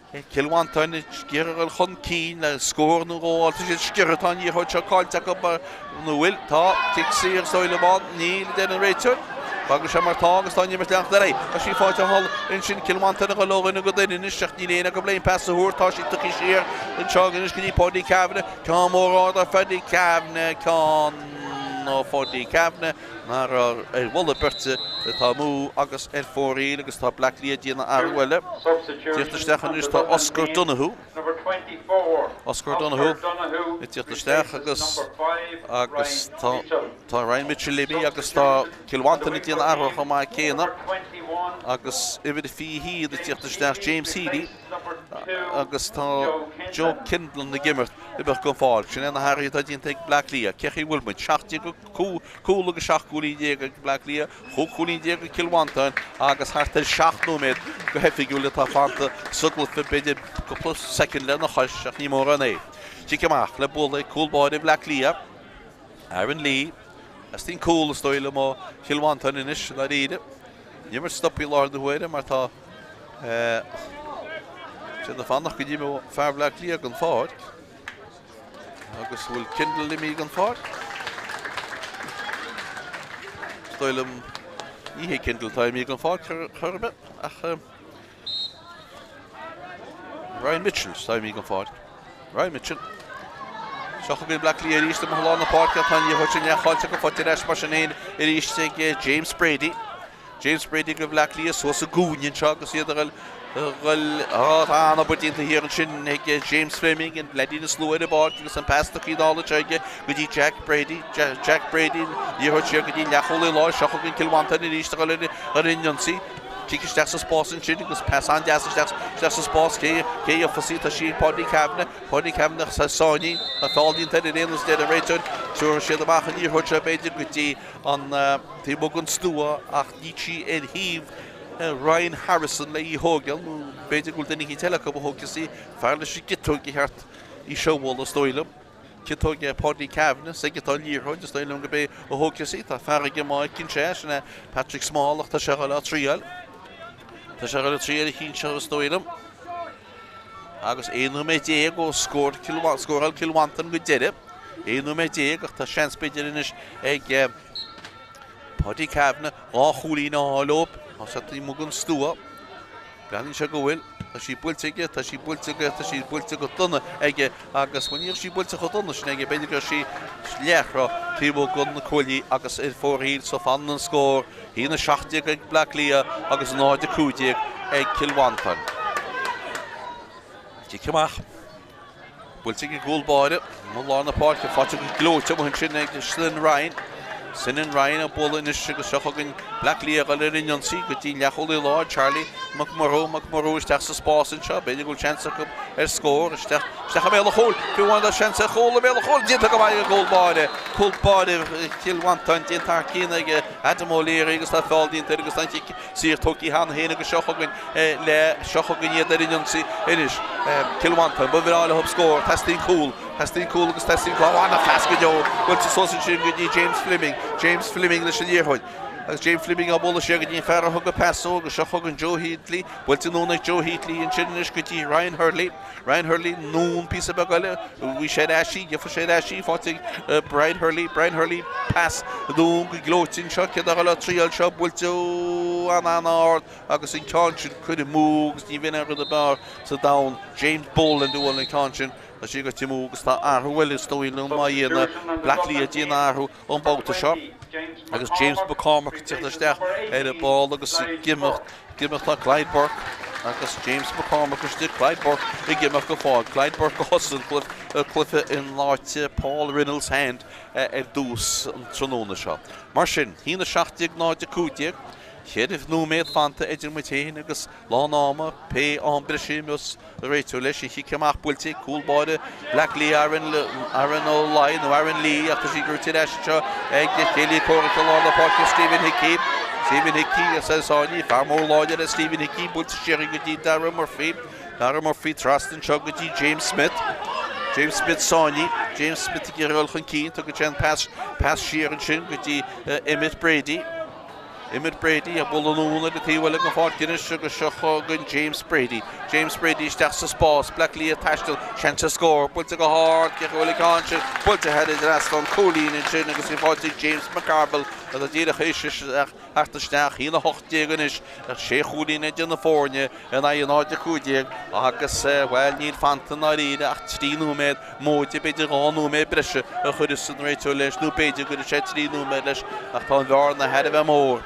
Mhantáin sciaril chun cín le scór nó ráil tá sé sciartán í chuid seo cáilte go nó bhfuil tá tic sír soile bád níl den an réiteir agus sé mar tá agus tá nimar leach de ré a sí fáilte hall in sin Mhantáin go lóganna go daine isteach ní léana go bléon pass a thuairtá sí tuí siar an teaganis go dtí Paddy Cavanagh cá mórrád a Paddy Cavanagh nó Paddy Cavanagh mar bhla birte tá mú agus fóí agus tá Blackley a díana arhile tíochtaisteach is tá Oscar Donoghue i tíochtaisteach agus tá Ryan Mitchell libí agus tá Mhantáin a díana arha má céanna agus idir fi híad i tíochtaisteach James Healy agus tá Joe Kindle na gimmert i beh go fáil sin na hairí a díon teag Blackley cechi bhfuilmuid seachtí go cúla go seachúlí déag Blackley chulí déag Mhantáin agus hartar 7 nóméid go hefigiúla tá fanta sugla fi beidir go plus second le na choiseach ní mór an é. Tí amach le bula coolbáid Blackley Aaron Lee as tín cool stoile má Mhantáin inis le ríide. Nimar stoppi láir do huaire mar tá sé na fannach go dtí mó fear Blackley an fáid agus bhfuil Kindle i mí an fáid. Stoilm ihe Kindle tá mí an fáid churbe ach Ryan Mitchell tá mí an fáid. Ryan Mitchell Seach go Blackley a ríiste mo lá na Páirc tá ní chuid sin neáilte go fáte leis mar sin éon i ríiste James Brady go Blackley so a gúin seo agus iad anna budínta hir an sin James Fleming an bledí na slúir a bar agus an pasta í dála teige go dtí Jack Brady í chuid siar go dtí leacholí lá seach gon Mhantáin i ríiste go le a rinionsaí Kick steach sa spás in sin agus pass an deas steach sa spás cé a fosí tá sí Páirc Cabna sa Ceannais a fáildín te réanús de a réitún suúr siad amach an íorthóid se beidir go dtí an tí mo an stúa ach ní sí in híomh Ryan Harrison le í hógeal nó beidir gúil dennig í teile go hógasí fearla sí gitúg í heart í seomhil a stoilm Kitog Páirc Cabna sa gitá líorthóid a stoilm go bé a hógasí tá fearige má cin sé sinna Patrick Smallach tá se le tríal Tá se le tríal hín se a stoilm agus éonú mé déag ó scóráil Kilwantan go deire éonú mé déag ach tá seans beidir inis ag Páirc Cabna á chúlí ná lób á sa tí mugan stúa Bealín se go bhfuil tá sí builte go duna ige agus bhaíoh sí builte go duna sin ige beidir go sí leachra tí mugan na chuilí agus ar fórhíl sa fan an scór hí na 60 ag Blacklia agus 90 ag Kilwantan Cicamach builte go gúlbáide nó lá na Páirc fáte go glóte mo hin sin ag Sin Ryan a bóla inis agus seachagin Blacklia gal ar inionsaí go dtí leacholaí lá Charlie McMorrow isteach sa spás in seo beidir gúil seansa go ar scór isteach a méle chól fiúhain a seansa a chól a méle chól dianta go bhaid a gólbáide Kilwantan dianta cína ag Adam O'Leary agus tá fáildín agus tá sír tóí hána héna go seachagin le seachagin iad ar inionsaí inis Kilwantan ba bhíráile hub scór testín cool agus testín cháhána flasca deo bhfuil sa sósin sin go dtí James Fleming leis an díorthóid agus James Fleming a bóla sé go dtí fearr thug a pasó agus seachagin Joe Heatley bhfuil nóna Joe Heatley in sin inis go dtí Ryan Hurley nún pí a gaile bhí sé eisí gefa sé eisí fáte Brian Hurley pass nún go glótin seo ce a le tríal seo bhfuilte an áard agus in cáin chud múgus ní bhíine go a bar sa down James Boland bhfuil in cáin a sí go timú agus tá áthúil is stoilú má dhéana Blacklia a dtíana áthú an báta seo agus James McCormack tíochtaisteach ar a ball agus gimach tá Clyde Burke agus James McCormack is tí Clyde Burke I gimach go fád Clyde Burke go hosan cluife in láite Paul Reynolds hand ar dús an tróna seo mar sin hína 60 90 Chéadh nó méid fanta idir mutéin agus lá náma pe an breisimus réitú leis I chiceamach builte cúlbáide Blacklia Aaron O'Lein nó Aaron Lee achtar sí gur tíir seo ag de chéalaí córacha lá na Páirc Stephen Hickey a Ceáin fear mór láidir a Stephen Hickey builte séir go dtí Dara Murphy trastan seo go dtí James Smith Ceannais James Smith gur réolchan cín tu go tean pass siar an sin go dtí Emmett Brady a bólanúna de tíhfuil go fácinis agus seachagin James Brady isteach sa spás Blacklia taistil seansa scór builte go háard ce bhfuil cáinte builte heidir ras an cólín in sin agus I fáte James McCarbell a díadach éisiach hartasteach hína 80 is ach sé chúlín na fórne in a 90 agus bhfuil níl fantan á riide ach tríúméid móide beidir gáúméid breise a chuir san réitú leis nó beidir go sé tríúméid leis ach tá bhear na head bheith mór.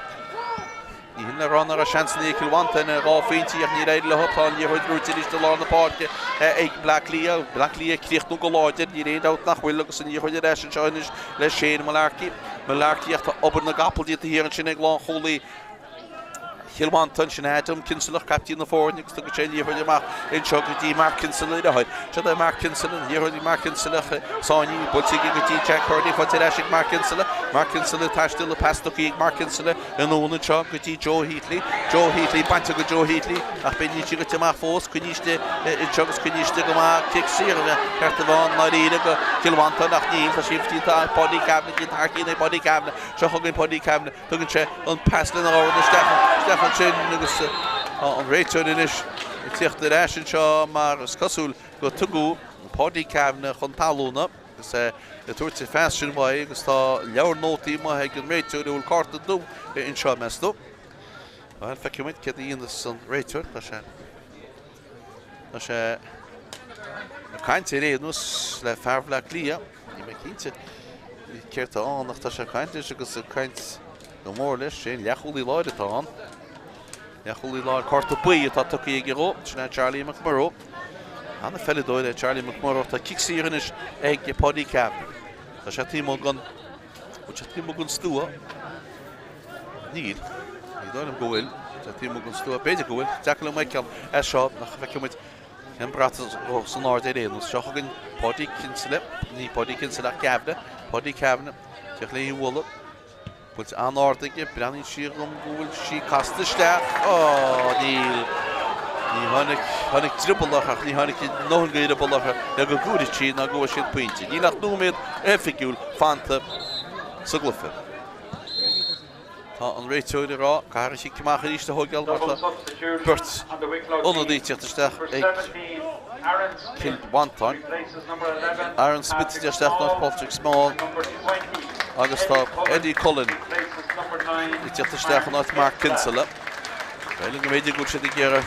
Hína rannar a seansnaí Kilwantan a ráféintí ach ní réidir le hopáin díorthóid rútiris de lá na Páirc ag Blacklia críochtú go láidir ní réad át nach bhfuil agus an díorthóid éis an seoinis le séan Malarkey ach tá obair na gapaltí a híar an sin ag lá cholaí Kilwantan sin Adam Kinselach captain na fórne agus go sé díorthóid amach in seo go dtí Mark Kinsella a haid se é Mark Kinsella díorthóid Mark Kinsella Ceannais builte go dtí Jack Hurley fáte éis Mark Kinsella taistil le pastoí ag Mark Kinsella in óna seo go dtí Joe Heatley bainte go Joe Heatley ach ben ní go teach fós chuníiste in segus chuníiste go má kick sír ceart a bháin na réide go Kilwantan ach níl tá sibhtítá Páirc Cabna dtí tarcína Páirc Cabna seo chugann Páirc Cabna tugann sé an paslan á na Stefan sin agus an réitúir inis tíocht ar éis seo mar cosúil go tugu Páirc Cabna chun talúna agus tuairte feas sin bhaid agus tá leabhar nótaí má ag an réitúir bhfuil carta dú in seo measú. Well feiciúid ce íon san réitúir tá sé cainte réanús le fearr Blacklia ní mé cínte céirta annach tá sé cainte agus caint go mór leis sé leachúlaí láide tá an. Leachúlaí láir carta buí atá tucaí ag ró sinna Charlie McMorrow. Anna fellidóide Charlie McMorrow tá kicksíris ag Páirc Cabna. Tá sé tímó gan stúa. Níl. Dónam gohfuil, tíú an stú beidir gohfuil, deacail Michael seo nach bheicimiid an bratas ó san áir éon, seochagan podí cinsile, ní podí cinsile ceabhna, podí ceabhna, teach le bhla, bhfuil an áirdaige, breanín siar an gohfuil sí castasteach, níl. Ní hánig trippelach ní hánig nóhan gaire bolacha le go gúri tí na go sin pointe. Ní nach nóméid effigiúil fanta sa glufa. Tá an réiteúide rá, cair sí cimach ríiste hógeal marta burt onadí tíochtasteach ag Mhantáin. Aaron Smith tíochtasteach ná Patrick Small agus tá Eddie Cullen tíochtasteach ná Mark Kinsella. Beiling go méidir gúil sé ggéire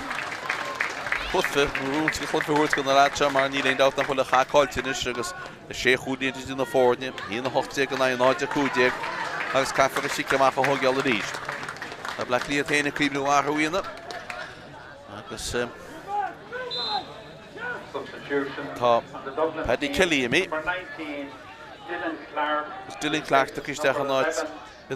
Cluiche, rúnt go Cluiche húirt go na láte mar ní léon dáit nach chuile chaáiltínis agus sé chúdaíon tí na fórne, hí na hochtaí go na náide cúdaíag agus caifar sí amach a hógeal a ríist. Na bla Cliath héna críbnú áthhuiína agus tá Paddy Kelly imi. Dylan Clark do cisteach an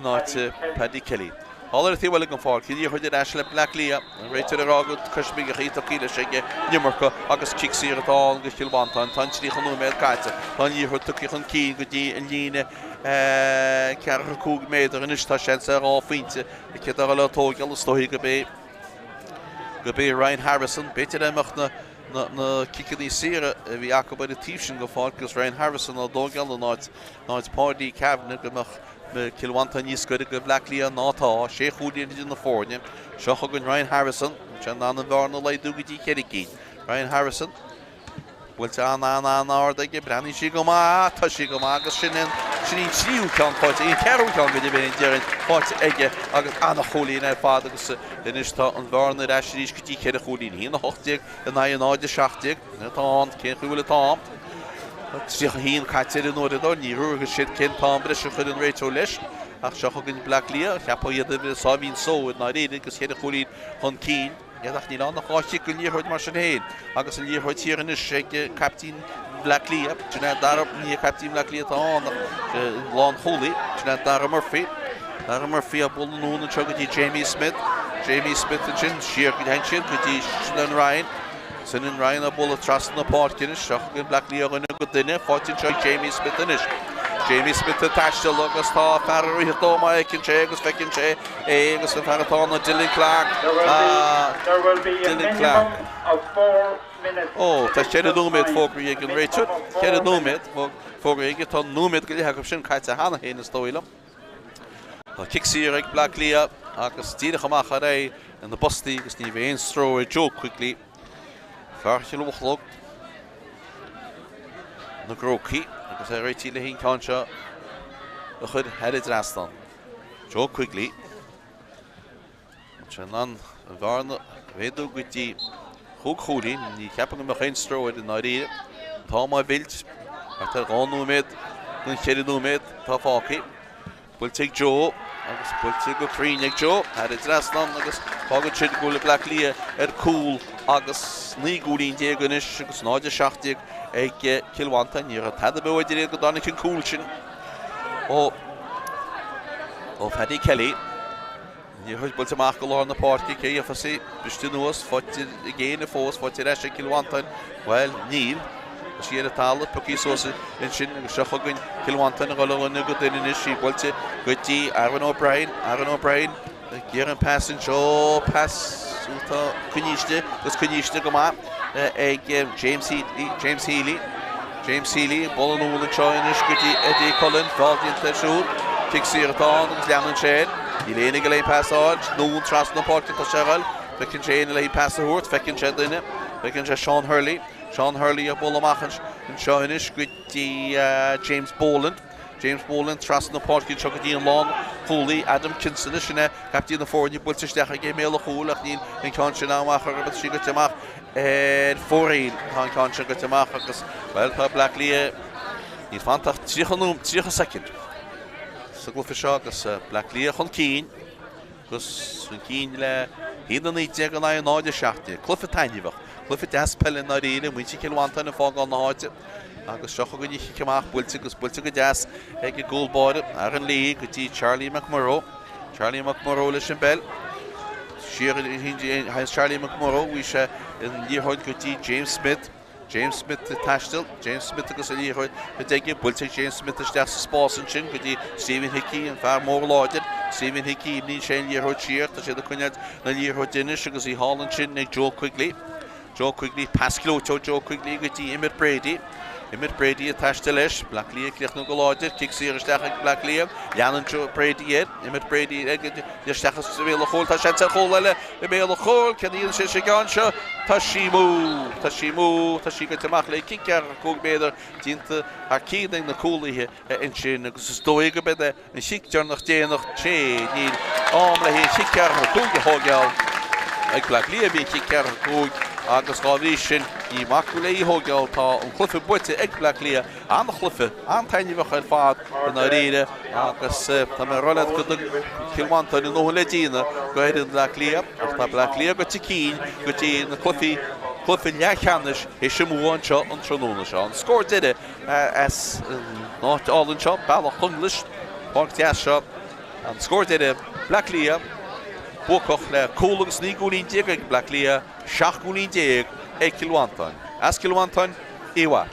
náid Paddy Kelly. All the things going forward. Can you hear the national Black Leah? Right to the road, Cushbig, Hito Kila, Shaggy, Nimmerka, August kicks here at all, Gishil Mhantáin, Tanchli, Hanumed Kata, Tan you heard Tuki on Key, Gudi, and Lina, Karakug made the Nishta Shansa, all Finta, the Ketala Togel, Stohiga Bay, Ryan Harrison, better than Machna, kicking Sierra, we are by the teaching of because Ryan Harrison or Dogel, not party cabinet, Kilwantan Yiskud, go Black Leah, Nata, Sheikh Hoodian in the Fornia, Shohogan Ryan Harrison, Chanan and Varno Lay Dugity Keriki, Ryan Harrison, Wiltana, they give Brandy Shigoma, Tashigoma, Shinin, Shinin, can't fight in Carol can be the Indian, Pot Egg, Anna Holy and her father, the Nishta and Varno Rashish Kiti Hoodin, in the Hochtig, the Nayan the Shachtig, the Taunt, can't rule it on. Ciarán caite in order done, you heard shit Ken Tom, but she couldn't rate or less. Shohogan Black Leah, Capoya the Savin so with Nadine, because he had a holy on Keen. Yadachni on the Hoshik and you heard Martian Hain. August and you heard here in the shake Captain Black Leah, Jeanette Darab near Captain Black Leah on Lawn Holy, Jeanette Dara Murphy. Dara Murphy up all noon and Chuggy Jamie Smith and Chin, Sheer Hanshin, Shin Ryan. Sin and Ryan a bull of trust in the park in his shock and Black Leo in a good dinner, fighting Jamie Smith in his. Jamie Smith attached to Lucas Tar, Farry, Toma, Kinche, Feckin Che, Agus and Fátharta, Dylan Clark. There will be a minimum of 4 minutes. Oh, that's Ceadaoin for Greg and Rachel. Ceadaoin for Greg, it's on Nomad Gillihaction, Kaita Hannah in the Stoilum. Kicks here, Black Leo, Agus Tidachamachare, and the Busty, Steve Ainstro, a joke quickly. Farchil Wochlog na Groki, agus réití le hín cáinse a chud headed rastan. Joe quickly. Chanan Varna Vedo Guti Hooghoodin, die capping me geen stro in Narie. Tama Wild, at the Ronumed, then Ceadaoin, Tafaki. Will take Joe, agus will take a free neck Joe, had it rastan, agus Hogan should go to Black Leah, cool. Agus ní gúlín déaganis agus náide seachtaigh ag Kilwantan níor a tada beid réad go dána cin cúil sin ó Paddy Kelly ní chuid bult amach go láir na páirci cé a fasí bistú nuas fáte i ggéine fós fáte reis ag Kilwantan well níl a siad a talla pocí sósa in sin agus seochagan Kilwantan a gáilena go duine sí builte go dtí Aaron O'Brien Ciarán pass and show pass to Cluiche go ma James Healy ball on all the Chinese goody Eddie Cullen Valdian Teshul kicks here at on Leanne Shane Elaine Galley pass on no trust no park to Cheryl Feckin Shane Elaine pass the horse Feckin Shed in it Feckin Sean Hurley a ball of Machans and Chinese goody James Boland trust no park in Chocodine Long Holy Adam Kinson Captain the Ford you put a game mail of hole in Conscious now but she got to mark and 4 on Conscious got to mark well Black Leah he's fantastic 3 second so go for shock as Black Leah on Keen because Keen he don't need to go now the shaft Cliff tiny Cliff das Peile na réine mu Kilwantan na fág an na háite agus seochagan ich ceach builte go deas ag go gólbáide ar an lí go dtí Charlie McMurrow leis an bell Sheer has Charlie McMurrow, we shall in Yearhood Goody, James Smith. James Smith to Tashtil, James Smith goes a Yearhood, the Deggy, will take James Smith as that's Spórt and Chin, Goody, Stephen Hickey and far more lauded. Stephen Hickey, Neil Shane Yearhood cheer, to say the Quinad, the Yearhood dinner, because he Hall and Chin, Nick Joe quickly. Joe quickly, pass Cloto, Joe quickly, Goody, Emmett Brady. Emmett Brady attached to Lish, Black Leah, Cliath no Goladir, kicks here, Black Leah, Jan Joe Brady yet, Emmett Brady, the Stachas to Bealach Hole, Tashansa Hole, the Bealach Hole, Canadian Shishigansha, Tashimu, Tashiga Tamakle, Kicker, Cogbeder, Tinta, Arkiding the Cooley here, in Chin, Stoiga Bede, and Shik Journach Janach, Chain, Omla, Kicker, Cogi Hogel, like Black Leah be Kicker, Cog. Agus Gavrishin, I Macula Hogel, and Cliffe Butte, Black Leah, and the Cliffe, and Tiny Vachel and Arida, Agus Tamarollet could Mhantáin and Ledina, go ahead in Black Leah, after Black Leah got to Keen, got in the Cliffe Laighean, Hisham one shot on Tráchtaire. Score did it as not all in shot, Bealach Conglais, Páirc shot, and score did it, Black Leah. Bokoch le Colings ní gúlín déag Black Leah, seach gúlín déag Mhantáin. As Mhantáin, Iwa.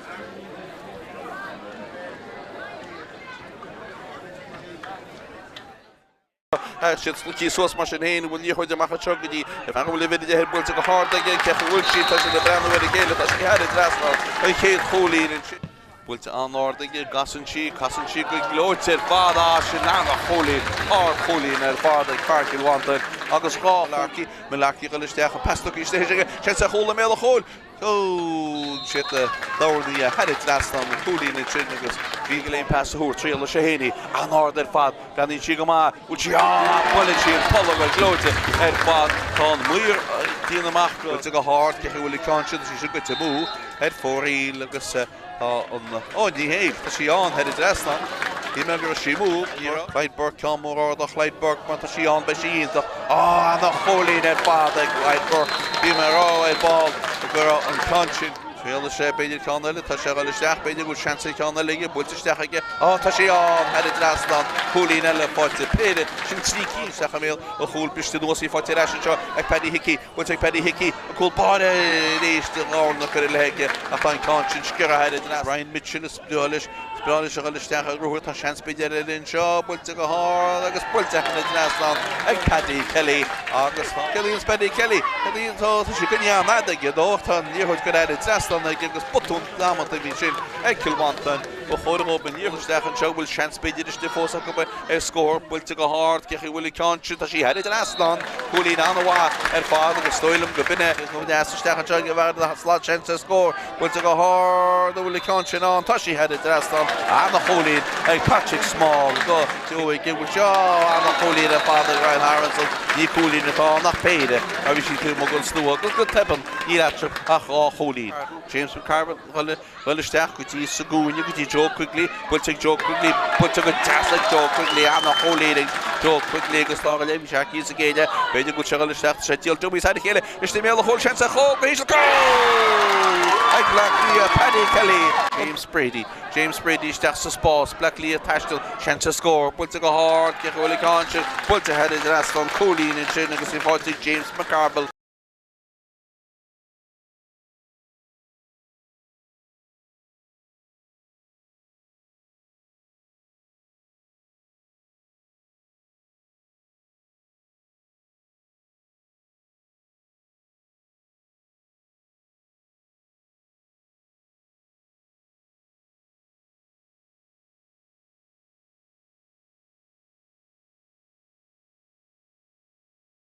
Shit, Cluiche sauce machine heen, will you hold the machachoggy? If I'm living in the head, to the hard again, careful, will she touch the brand with the gale, that she had it last night. I can't holy and shit. Will to honor the Gassenchi, good gloated, father, Shinana, holy, and el father, Páirc Mhantáin, August Hall, Malaki, Relish, Pastoki stage, chance a hole, a male hole. Oh, shit, the had it last time, the holy in the chin, because Beagle past the horse, trail of Shahini, honor that fat, Gani Chigama, which quality and follow gloated, and fat, Con Muir, Tina Mach, it's a hard, Kehuli conscience, you should get to move, head for real, because. On the hay, Ciarán had it last time. He remember she moved. Clydeburg come more the Clydeburg, but Ciarán by she into. And the holy net father, Clydeburg. He a ball, girl unconscious. Feel the shape in the corner, Tasha Stach, by the good chance to corner league, but to Stach again. Tashian had it last time. Holy Nella fought the Peile, she sneaky, Sachamil, a whole pish to Nossi for Terasha, a Paddy Hickey, what's a Paddy Hickey, a cool body, they still on the leg, a fine conscience, Kira had it last. Ryan Mitchell is Bealach, Bealach, a Stach, a chance to be dead in shop, but to go hard, like a split second last time, a Paddy Kelly, August Kelly and Paddy Kelly, and the told she couldn't have that again, the Orton, you could add it last time, they give us button, Naomh to be chin, Mhantáin. Before the open year, Stach show will chance be the force a score, will take a hard, Kehi Willie conscious that she had it last on, Holy Nanawa, and father was Stoilum, Gabine, no dance to Stach and about the slot chance to score, will take a hard, the Willie conscious on, Tashi had it last on, and the Holy, and Patrick Small, go to a give with Joe, and the Holy, the father, Ryan Harrison, the Holy, the all not paid, I wish you two Muggles to good happen, Yelatch, Holy, James McCarver, well, Stach, could you Sagoon, you could Joe quickly, will take Joe quickly, put to a fantastic Joe quickly, and the whole leading Joe quickly, Gustav Levy, Shaki again, very good Cheryl Stach, Shetiel, Joe beside Kelly, is the male whole chance of hope, he's a goal! Like Black Leah, Paddy Kelly, James Brady, Stach's the Spórt, Black Leah, Tashtil, chance to score, put to go hard, get really conscious, put to head in the last one, Colleen and Chin, James McCarble.